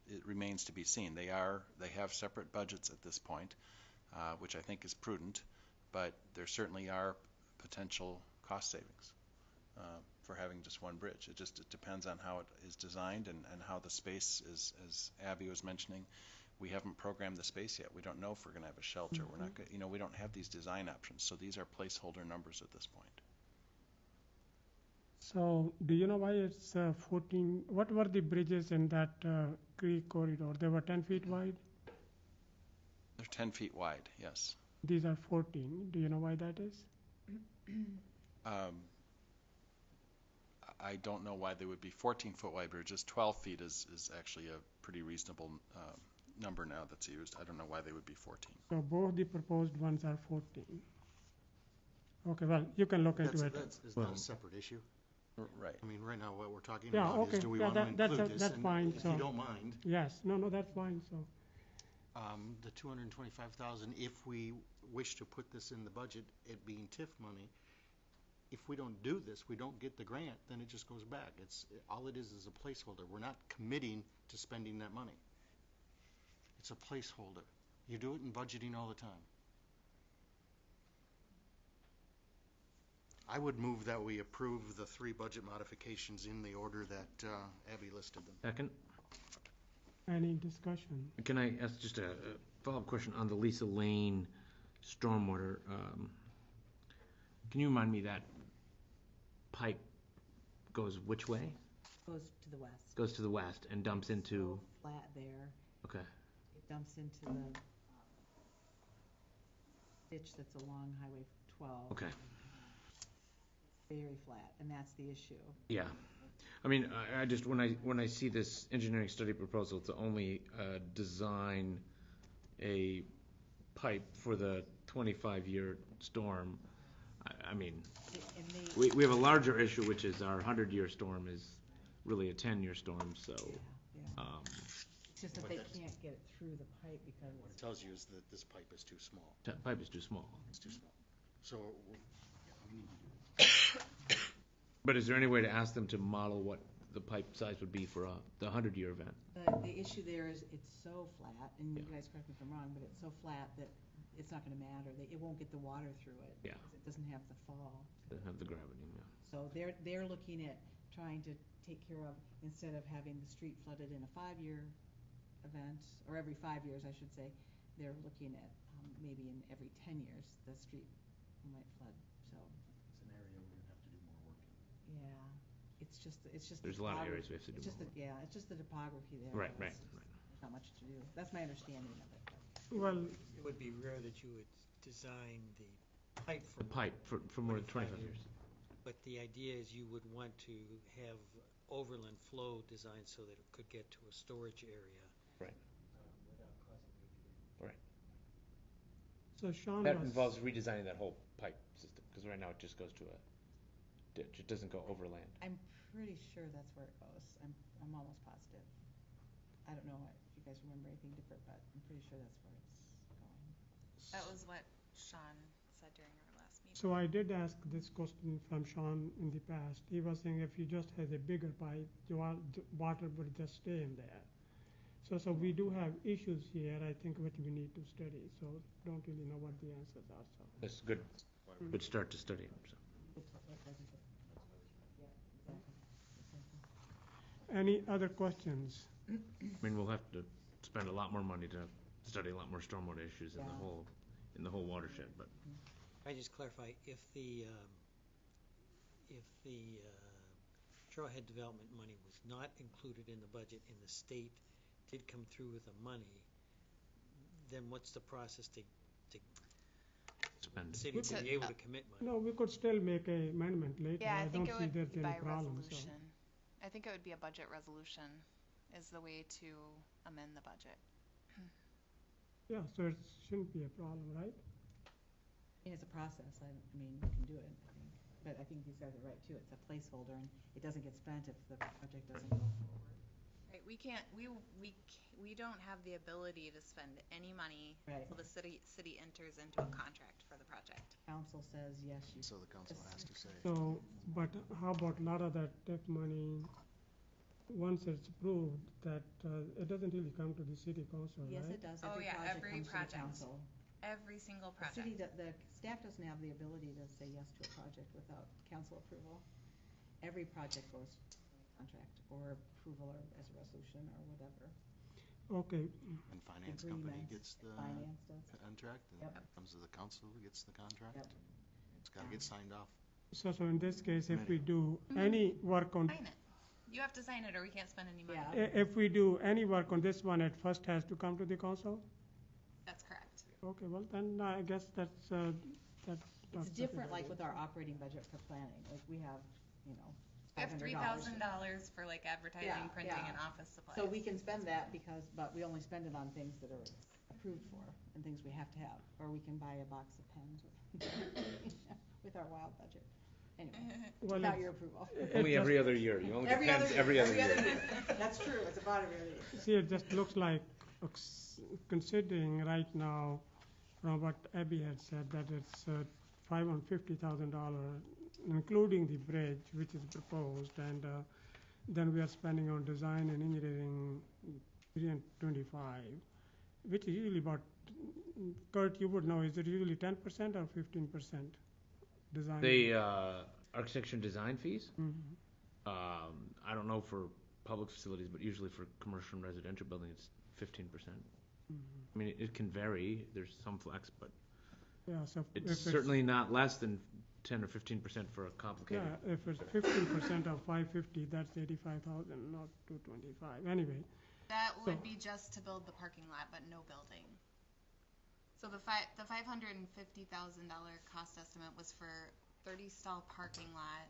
it remains to be seen. They have separate budgets at this point, which I think is prudent, but there certainly are potential cost savings for having just one bridge. It depends on how it is designed and how the space is, as Abby was mentioning. We haven't programmed the space yet. We don't know if we're going to have a shelter. Mm-hmm. We're not, we don't have these design options. So these are placeholder numbers at this point. So do you know why it's 14? What were the bridges in that creek corridor? They were 10 feet wide? They're 10 feet wide, yes. These are 14. Do you know why that is? I don't know why they would be 14-foot wide bridges. 12 feet is actually a pretty reasonable number now that's used. I don't know why they would be 14. So both the proposed ones are 14. Okay, well, you can look into it. Is that a separate issue? Right. I mean, right now what we're talking Yeah, about okay. is do we Yeah, want to include this? that's And fine. If So you don't mind, yes, no, that's fine. So the $225,000, if we wish to put this in the budget, it being TIF money, if we don't do this, we don't get the grant, then it just goes back. All it is a placeholder. We're not committing to spending that money. It's a placeholder. You do it in budgeting all the time. I would move that we approve the 3 budget modifications in the order that Abby listed them. Second. Any discussion? Can I ask just a follow-up question on the Lisa Lane stormwater? Can you remind me that pipe goes which way? Goes to the west. Goes to the west and dumps into. Flat there. Okay. It dumps into the ditch that's along Highway 12. Okay. Very flat, and that's the issue. Yeah. I mean, I just when I see this engineering study proposal to only design a pipe for the 25-year storm, I mean, we have a larger issue, which is our 100-year storm is really a 10-year storm. So. Yeah. It's just that they can't get it through the pipe because. What it tells you is that this pipe is too small. Pipe is too small. It's too small. So we need to do it. But is there any way to ask them to model what the pipe size would be for the 100-year event? The issue there is it's so flat, and you guys correct me if I'm wrong, but it's so flat that it's not going to matter. It won't get the water through it. Yeah. Because it doesn't have the fall. Doesn't have the gravity. Yeah. So they're looking at trying to take care of, instead of having the street flooded in a 5-year event, or every 5 years, I should say, they're looking at maybe in every 10 years the street might flood. So. It's an area we're going to have to do more work in. Yeah. It's just there's a lot of areas we have to do. It's just the topography there. Right. There's not much to do. That's my understanding of it. Well, It would be rare that you would design the pipe for more than 25 years. But the idea is you would want to have overland flow designed so that it could get to a storage area. Right. Right. so Sean That was. involves redesigning that whole pipe system because right now it just goes to a ditch. It doesn't go overland. I'm pretty sure that's where it goes. I'm almost positive. I don't know if you guys remember anything different, but I'm pretty sure that's where it's going. That was what Sean said during our last meeting. So I did ask this question from Sean in the past. He was saying if you just had a bigger pipe, the water would just stay in there. So we do have issues here, I think, what we need to study. So don't really know what the answers are. So. That's a good start to study. So. Any other questions? I mean, we'll have to spend a lot more money to study a lot more stormwater issues in the whole watershed. But I just clarify, if the trailhead development money was not included in the budget and the state did come through with the money, then what's the process to spend the city to be able to commit money? No, we could still make an amendment later. Yeah, I think don't it see would there's be any by problem. resolution. I think it would be a budget resolution is the way to amend the budget. Yeah, so it shouldn't be a problem, right? I mean, it's a process. I mean, you can do it, I think. But I think these guys are right, too. It's a placeholder, and it doesn't get spent if the project doesn't go forward. Right, we don't have the ability to spend any money until the city enters into a contract for the project. Council says yes, So the council has to say. So, but how about a lot of that TIF money, once it's approved, that it doesn't really come to the city council, Yes, right? it does. Oh, yeah, every comes to the project. council. Every single The project. the staff doesn't have the ability to say yes to a project without council approval. Every project goes to contract or approval or as a resolution or whatever. Okay. And finance company Agreement. gets the Finance does. contract, and Yep. it comes to the council who gets the contract. Yep. It's got to get signed off. So in this case, if we do any work on, Sign it. You have to sign it or we can't spend any money. Yeah. if we do any work on this one, it first has to come to the council? That's correct. Okay, well then I guess that's It's different like with our operating budget for planning. Like we have, We have $500. $3,000 for like advertising, Yeah, printing, yeah. and office supplies. So we can spend that but we only spend it on things that are approved for and things we have to have. Or we can buy a box of pens with our wild budget. Anyway, Well, without your approval. only every other year. You only get pens every other year. That's true, it's about every other year. See, it just looks like, considering right now, from what Abby had said, that it's $550,000 including the bridge, which is proposed, and then we are spending on design and engineering 325, which is usually about, Kurt, you would know, is it usually 10% or 15% design? The architecture and design fees? Mhm. I don't know for public facilities, but usually for commercial and residential buildings, it's 15%. Mhm. I mean, it can vary. There's some flex, but Yeah, so if it's certainly not less than 10 or 15% for a complicated. Yeah, if it's 15% of 550, that's 85,000, not 225. Anyway, That So- would be just to build the parking lot, but no building. So the $550,000 cost estimate was for 30 stall parking lot,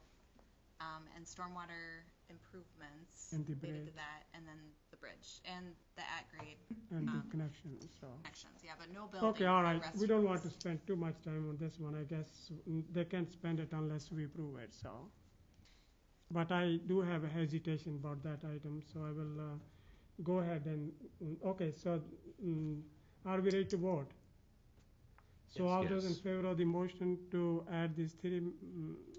and stormwater improvements And the related to bridge. that, and then the bridge and the at-grade and the connections, so. connections. Yeah, but no building. Okay, all no right, we don't want to restrooms. spend too much time on this one, I guess. They can't spend it unless we approve it, so. But I do have a hesitation about that item, so I will go ahead and, okay, so are we ready to vote? So Yes. all those in Yes. favor of the motion to add these three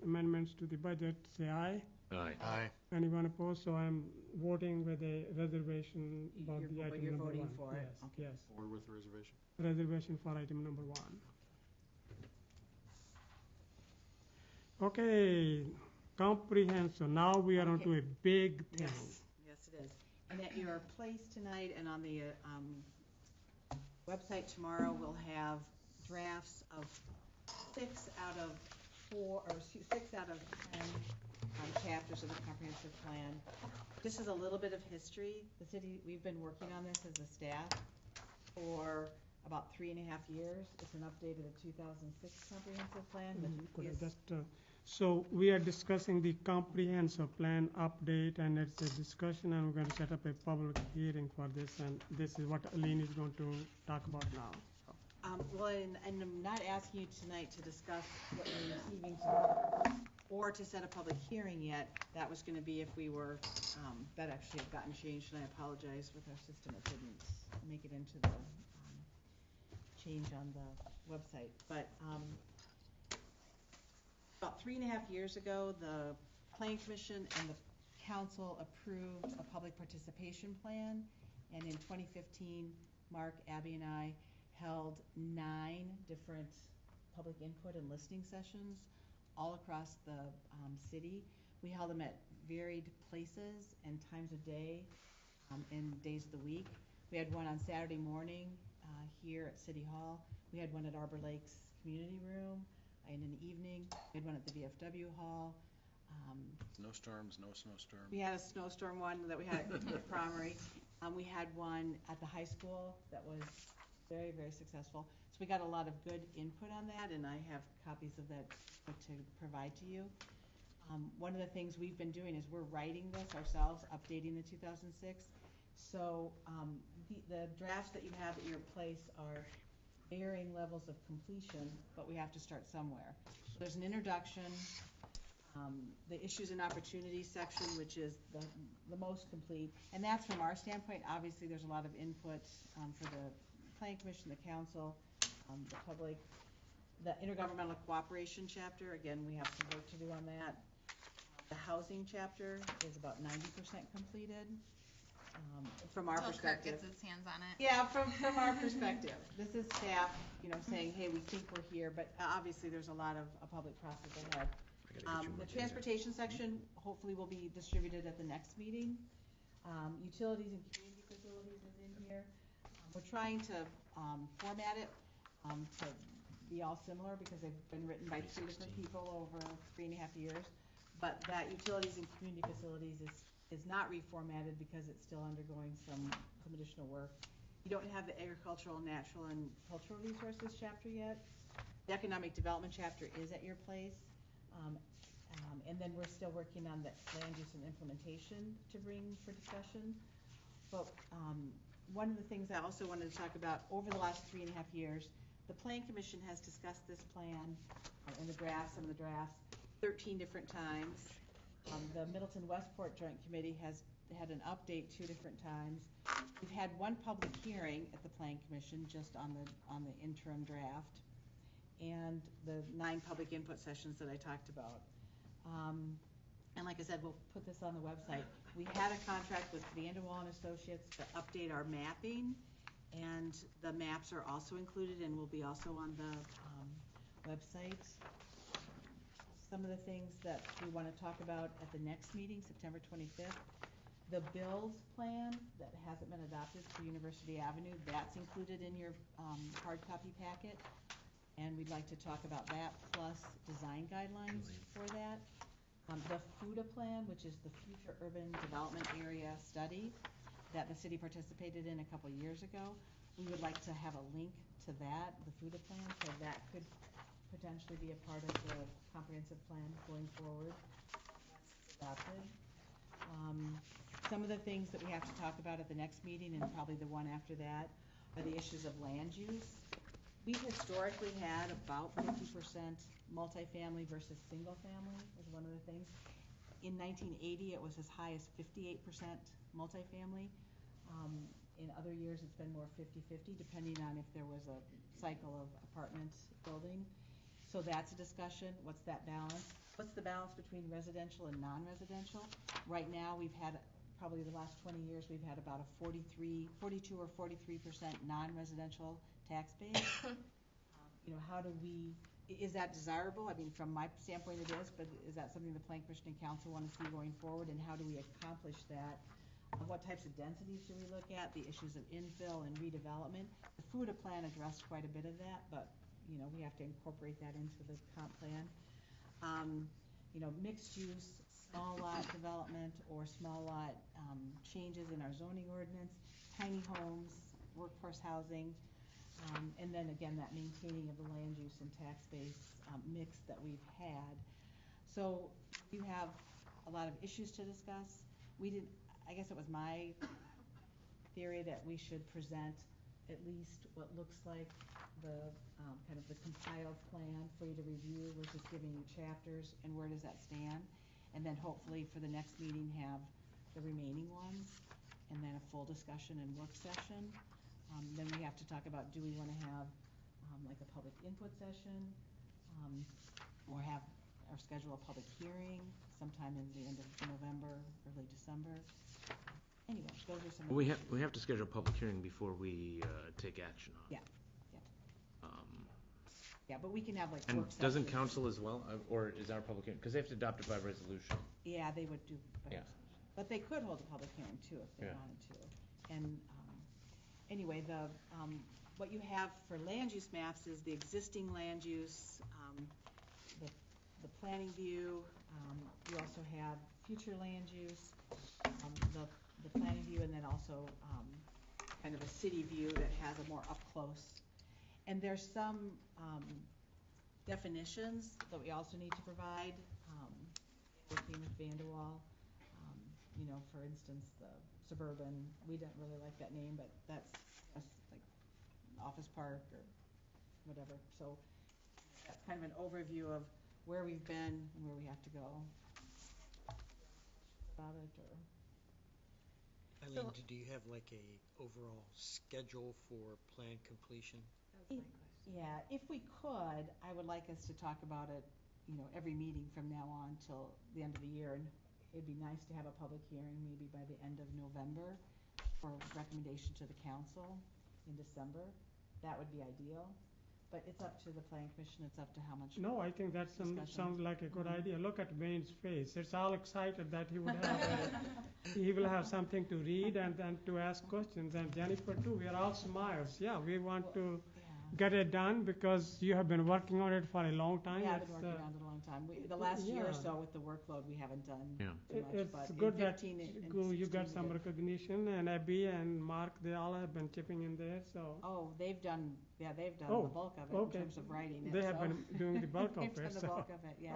amendments to the budget, say aye. Aye. Aye. Anyone opposed? So I'm voting with a reservation about the item You're number voting one. for it? Yes, yes. Or with reservation. Reservation for item number one. Okay, comprehensive. Now we are on to a big thing. Yes, yes it is. And at your place tonight and on the website tomorrow, we'll have drafts of 6 out of 10 chapters of the comprehensive plan. This is a little bit of history. The city, we've been working on this as a staff for about 3.5 years. It's an update of the 2006 comprehensive plan. Could I just, so we are discussing the comprehensive plan update, and it's a discussion, and we're going to set up a public hearing for this, and this is what Aline is going to talk about now. Well, and I'm not asking you tonight to discuss what you're receiving tonight, or to set a public hearing yet. That was going to be if we were, that actually had gotten changed, and I apologize with our system, it didn't make it into the change on the website. But about 3.5 years ago, the Planning Commission and the Council approved a public participation plan, and in 2015, Mark, Abby, and I held 9 different public input and listening sessions all across the city. We held them at varied places and times of day and days of the week. We had one on Saturday morning here at City Hall. We had one at Arbor Lakes Community Room, and in the evening, we had one at the VFW Hall. Snowstorms, no snowstorm. We had a snowstorm one that we had at the Priory. We had one at the high school that was very, very successful. So we got a lot of good input on that, and I have copies of that to provide to you. One of the things we've been doing is we're writing this ourselves, updating the 2006. So the drafts that you have at your place are varying levels of completion, but we have to start somewhere. So there's an introduction, the issues and opportunities section, which is the most complete, and that's from our standpoint. Obviously, there's a lot of input for the Planning Commission, the Council, the public. The intergovernmental cooperation chapter, again, we have some work to do on that. The housing chapter is about 90% completed. From our Until Kurt perspective. gets his hands on it. Yeah, from our perspective. This is staff, saying, hey, we think we're here, but obviously there's a lot of a public process ahead. The transportation section hopefully will be distributed at the next meeting. Utilities and community facilities is in here. We're trying to format it to be all similar because they've been written by 2 different people over 3.5 years. But that utilities and community facilities is not reformatted because it's still undergoing some additional work. You don't have the agricultural, natural, and cultural resources chapter yet. The economic development chapter is at your place. And then we're still working on the land use and implementation to bring for discussion. But one of the things I also wanted to talk about, over the last 3.5 years, the Planning Commission has discussed this plan in the drafts, some of the drafts, 13 different times. The Middleton Westport Joint Committee has had an update 2 different times. We've had one public hearing at the Planning Commission just on the interim draft, and the 9 public input sessions that I talked about. And like I said, we'll put this on the website. We had a contract with Vanderwall and Associates to update our mapping, and the maps are also included and will be also on the website. Some of the things that we want to talk about at the next meeting, September 25th, the bills plan that hasn't been adopted for University Avenue, that's included in your hard copy packet. And we'd like to talk about that, plus design guidelines for that. The FUDA plan, which is the Future Urban Development Area Study that the city participated in a couple years ago. We would like to have a link to that, the FUDA plan, so that could potentially be a part of the comprehensive plan going forward. Adopted. Some of the things that we have to talk about at the next meeting, and probably the one after that, are the issues of land use. We've historically had about 50% multifamily versus single family is one of the things. In 1980, it was as high as 58% multifamily. In other years, it's been more 50-50, depending on if there was a cycle of apartment building. So that's a discussion. What's that balance? What's the balance between residential and non-residential? Right now, we've had, probably the last 20 years, we've had about a 42 or 43% non-residential tax base. How do we, is that desirable? I mean, from my standpoint it is, but is that something the Plan Commission and Council want to see going forward, and how do we accomplish that? What types of densities do we look at? The issues of infill and redevelopment. The FUDA plan addressed quite a bit of that, but we have to incorporate that into the comp plan. Mixed use, small lot development, or small lot changes in our zoning ordinance, tiny homes, workforce housing, and then again that maintaining of the land use and tax base mix that we've had. So you have a lot of issues to discuss. I guess it was my theory that we should present at least what looks like the kind of the compiled plan for you to review versus giving you chapters and where does that stand, and then hopefully for the next meeting have the remaining ones, and then a full discussion and work session. Then we have to talk about, do we want to have like a public input session, or schedule a public hearing sometime in the end of November, early December. Anyway, those are some. We have to schedule a public hearing before we take action on it. Yeah. Yeah, but we can have like And work sessions. doesn't council as well, or is our public hearing, because they have to adopt it by resolution. Yeah, they would do. Yeah. But they could hold a public hearing too if they wanted to. And anyway, what you have for land use maps is the existing land use, the planning view. You also have future land use, the planning view, and then also kind of a city view that has a more up close. And there's some definitions that we also need to provide, working with Vanderwall. For instance, the suburban, we don't really like that name, but that's like office park or whatever. So that's kind of an overview of where we've been and where we have to go. About it, or Eileen, do you have like a overall schedule for plan completion? Yeah, if we could, I would like us to talk about it, every meeting from now on till the end of the year. And it'd be nice to have a public hearing maybe by the end of November for recommendation to the council in December. That would be ideal. But it's up to the Plan Commission, it's up to how much. No, I think that sounds like a good idea. Look at Wayne's face. It's all excited that he would have he will have something to read and then to ask questions. And Jennifer too, we are all smiles. Yeah, we want to get it done because you have been working on it for a long time. Yeah, I've been working on it a long time. The last year or so with the workload, we haven't done too much. It's good that you got some recognition, and Abby and Mark, they all have been chipping in there. So. Oh, they've done the bulk of it in terms of writing it. They have been doing the bulk of it. They've done the bulk of it, yeah.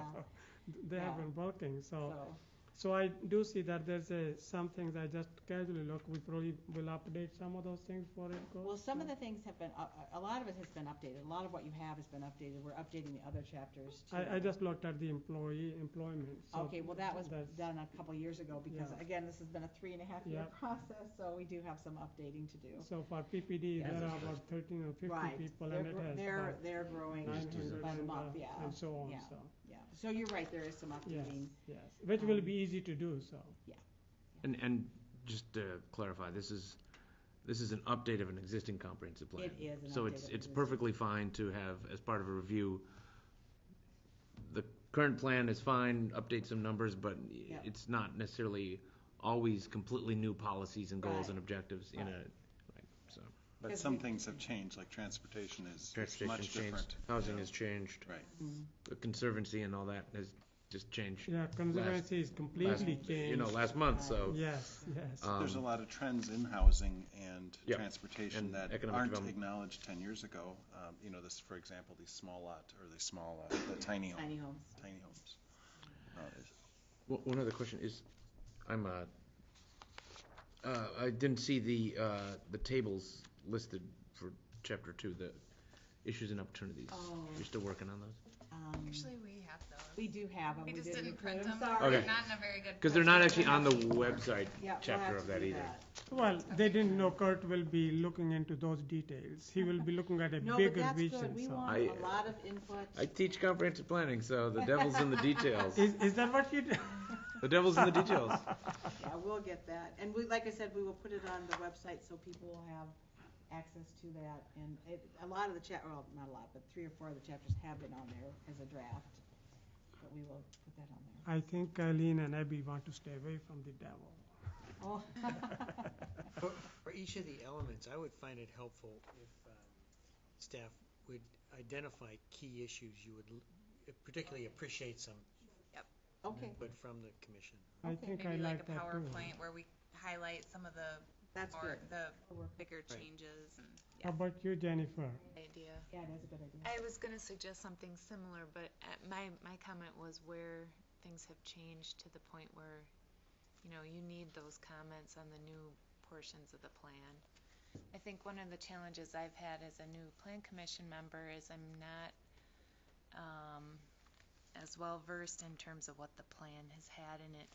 They have been bulking, so So I do see that there's some things I just casually look, we probably will update some of those things before it goes. Well, some of the things have been, a lot of it has been updated. A lot of what you have has been updated. We're updating the other chapters too. I just looked at the employment. So Okay, well, that was that's- done a couple years ago because, Yeah. again, this has been a 3.5-year Yep. process, so we do have some updating to do. So for PPD, Yes. there are about 13 or 50 Right. people, and it has about They're growing 900 by the and, month, yeah. and so on. Yeah. So Yeah, so you're right, there is some yes, updating. yes, which will be easy to do. So And just to clarify, this is an update of an existing comprehensive plan. It is an So update it's of it's an perfectly fine to have, as part of a review, the current plan is fine, update some numbers, but Yep. it's not necessarily always completely new policies and goals Right. and objectives in Right. right, so. But Because some we- things have changed, like transportation is Transportation much changed, different. housing has changed, Right. the conservancy and all that has just changed. yeah, conservancy is completely changed. Last month, so. Yes, yes. There's a lot of trends in housing and Yep. transportation And that economic aren't development. acknowledged 10 years ago. This, for example, these small lot, or the small, the tiny home. Tiny homes. Tiny homes. One other question is, I didn't see the tables listed for chapter 2, the issues and opportunities. Oh. You're still working on those? Actually, we have those. We do have them. We just didn't didn't include print them. Sorry. Okay. Not in a very good. Because they're not printing. actually on the website Yeah, we'll chapter have of to that do either. that. Well, they didn't know Kurt will be looking into those details. He will be looking at a No, but bigger that's vision. good. We so. want a lot of input. I teach comprehensive planning, so the devil's in the details. Is that what you do? The devil's in the details. Yeah, we'll get that. And we, like I said, we will put it on the website so people will have access to that. And a lot of the well, not a lot, but 3 or 4 of the chapters have been on there as a draft. But we will put that on there. I think Eileen and Abby want to stay away from the devil. Oh. For each of the elements, I would find it helpful if staff would identify key issues you would particularly appreciate some Okay. input from the commission. I think I Maybe like like a that too. PowerPoint where we highlight some of the That's good. the That'll work. bigger Right. changes and How about you, Jennifer? Idea. Yeah, that's a good idea. I was going to suggest something similar, but my comment was where things have changed to the point where, you need those comments on the new portions of the plan. I think one of the challenges I've had as a new plan commission member is I'm not as well versed in terms of what the plan has had in it,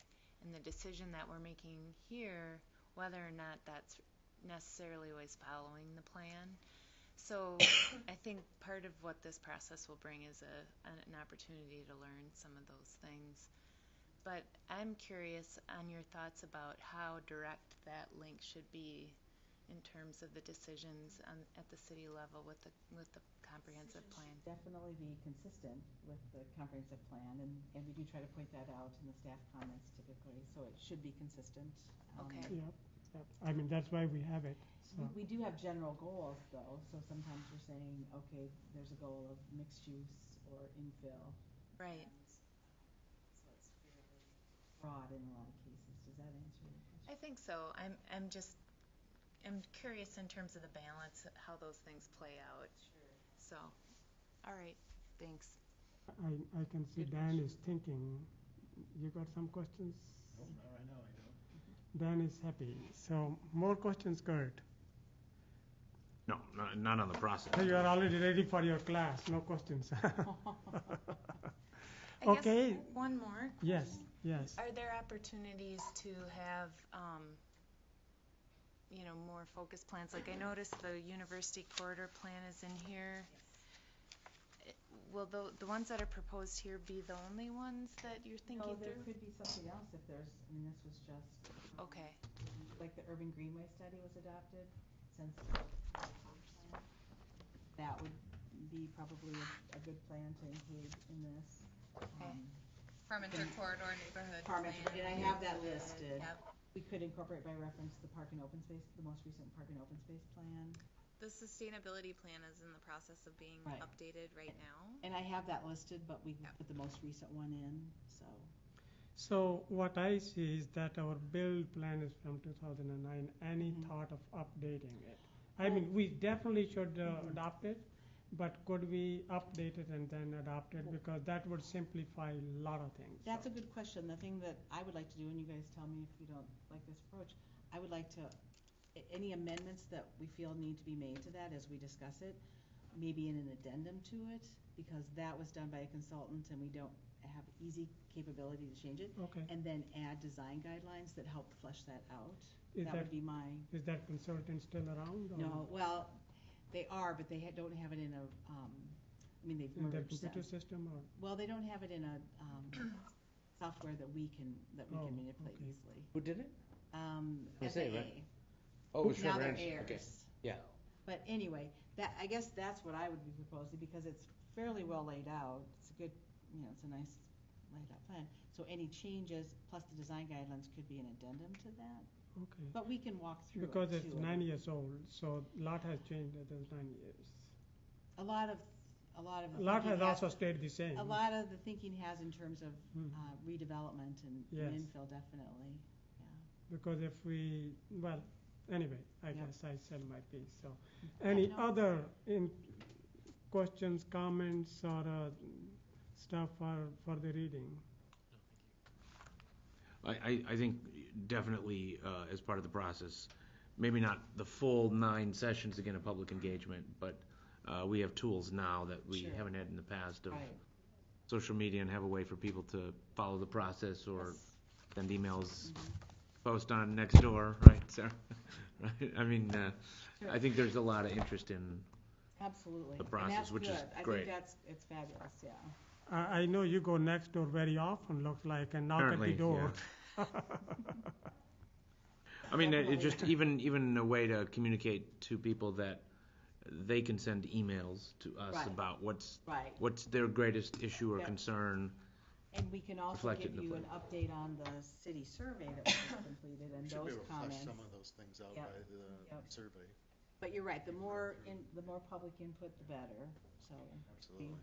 and the decision that we're making here, whether or not that's necessarily always following the plan. So I think part of what this process will bring is an opportunity to learn some of those things. But I'm curious on your thoughts about how direct that link should be in terms of the decisions at the city level with the comprehensive plan. Definitely be consistent with the comprehensive plan, and we do try to point that out in the staff comments typically, so it should be consistent. Okay. Yep. I mean, that's why we have it. So. We do have general goals though, so sometimes we're saying, okay, there's a goal of mixed use or infill. Right. So it's fairly broad in a lot of cases. Does that answer your question? I think so. I'm curious in terms of the balance, how those things play out. Sure. So, all right, thanks. I can see Dan is thinking. You got some questions? No, not right now, I don't. Dan is happy. So more questions, Kurt. No, not on the process. You are already ready for your class. No questions. I Okay. guess one more. Yes. Yes. Are there opportunities to have, more focused plans? Like I noticed the university corridor plan is in here. Will the ones that are proposed here be the only ones that you're thinking No, there through? could be something else if there's, this was just. Okay. Like the urban greenway study was adopted since that would be probably a good plan to include in this. Okay. Farmington corridor neighborhood Farmington, plan. and I have that listed. Yep. We could incorporate by reference the park and open space, the most recent park and open space plan. The sustainability plan is in the process of being Right. updated right now. And I have that listed, but we can put the most recent one in, so. So what I see is that our build plan is from 2009. Any thought of updating it? I mean, we definitely should adopt it, but could we update it and then adopt it? Because that would simplify a lot of things. That's a good question. The thing that I would like to do, and you guys tell me if you don't like this approach, I would like to, any amendments that we feel need to be made to that as we discuss it, maybe in an addendum to it, because that was done by a consultant and we don't have easy capability to change it. Okay. And then add design guidelines that help flesh that out. Is That would be my, Is that consultant still around? Or no, well, they are, but they don't have it in a, I mean, they've in their merged computer them. system or? Well, they don't have it in a software that we can Oh, manipulate okay. easily. Who did it? FAA. right? Oh, it was Now Trevor they're Anderson. heirs. Okay. Yeah. But anyway, I guess that's what I would be proposing, because it's fairly well laid out. It's a good, it's a nice laid out plan. So any changes, plus the design guidelines, could be an addendum to that. Okay. But we can walk through it Because it's too. 9 years old, so a lot has changed in those 9 years. A lot of the A lot thinking has also stayed the same. a lot of the thinking has in terms of redevelopment and Yes. infill, definitely. Because if we, well, anyway, I Yep. guess I said my piece, so. Any no. other questions, comments, or stuff for the reading? I think definitely as part of the process, maybe not the full 9 sessions again of public engagement, but we have tools now that we Sure. haven't had in the past of Right. social media, and have a way for people to follow the process or Yes. send emails, post on Nextdoor, right, Sarah? Right? I mean, I think there's a lot of interest in Absolutely. the process, And that's which is good. great. I think it's fabulous, yeah. I know you go next door very often, looks like, and knock Apparently, at the door. I mean, it Definitely. just even a way to communicate to people that they can send emails to us Right. about Right. what's their greatest issue or Yep. concern. And we can also Reflected give in the you an update on the city survey that was just completed and Should be those able to flesh comments. some of those things out Yep. by the Yep. survey. But you're right, the more public input, the better, so. Absolutely.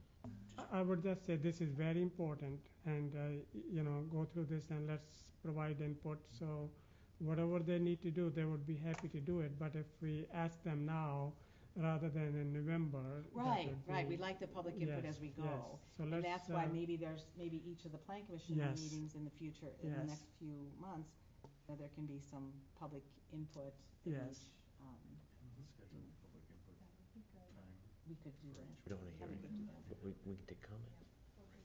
I would just say this is very important, and go through this and let's provide input. So whatever they need to do, they would be happy to do it. But if we ask them now rather than in November, that Right, would right, be- we like the public input Yes, as we go. yes. So And let's, that's why maybe each of the plan commission Yes. meetings in the future, in the Yes. next few months, there can be some public input in Yes. each, we could do that. We don't want to hear Yeah, we could do that. but we can take comments.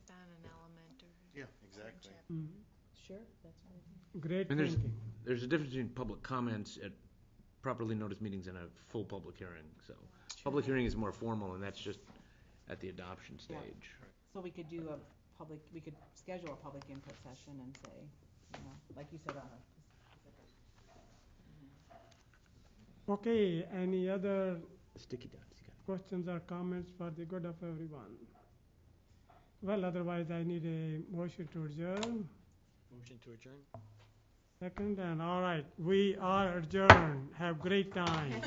On an element or. Yeah, exactly. Mhm. Sure, that's fine. Great And thinking. there's a difference between public comments at properly noticed meetings and a full public hearing. So public hearing is more formal, and that's just at the adoption Yeah. stage. So we could do we could schedule a public input session and say, like you said, on a Okay, any other Sticky dots. You got it. questions or comments for the good of everyone? Well, otherwise I need a motion to adjourn. Motion to adjourn? Second, and all right, we are adjourned. Have great time.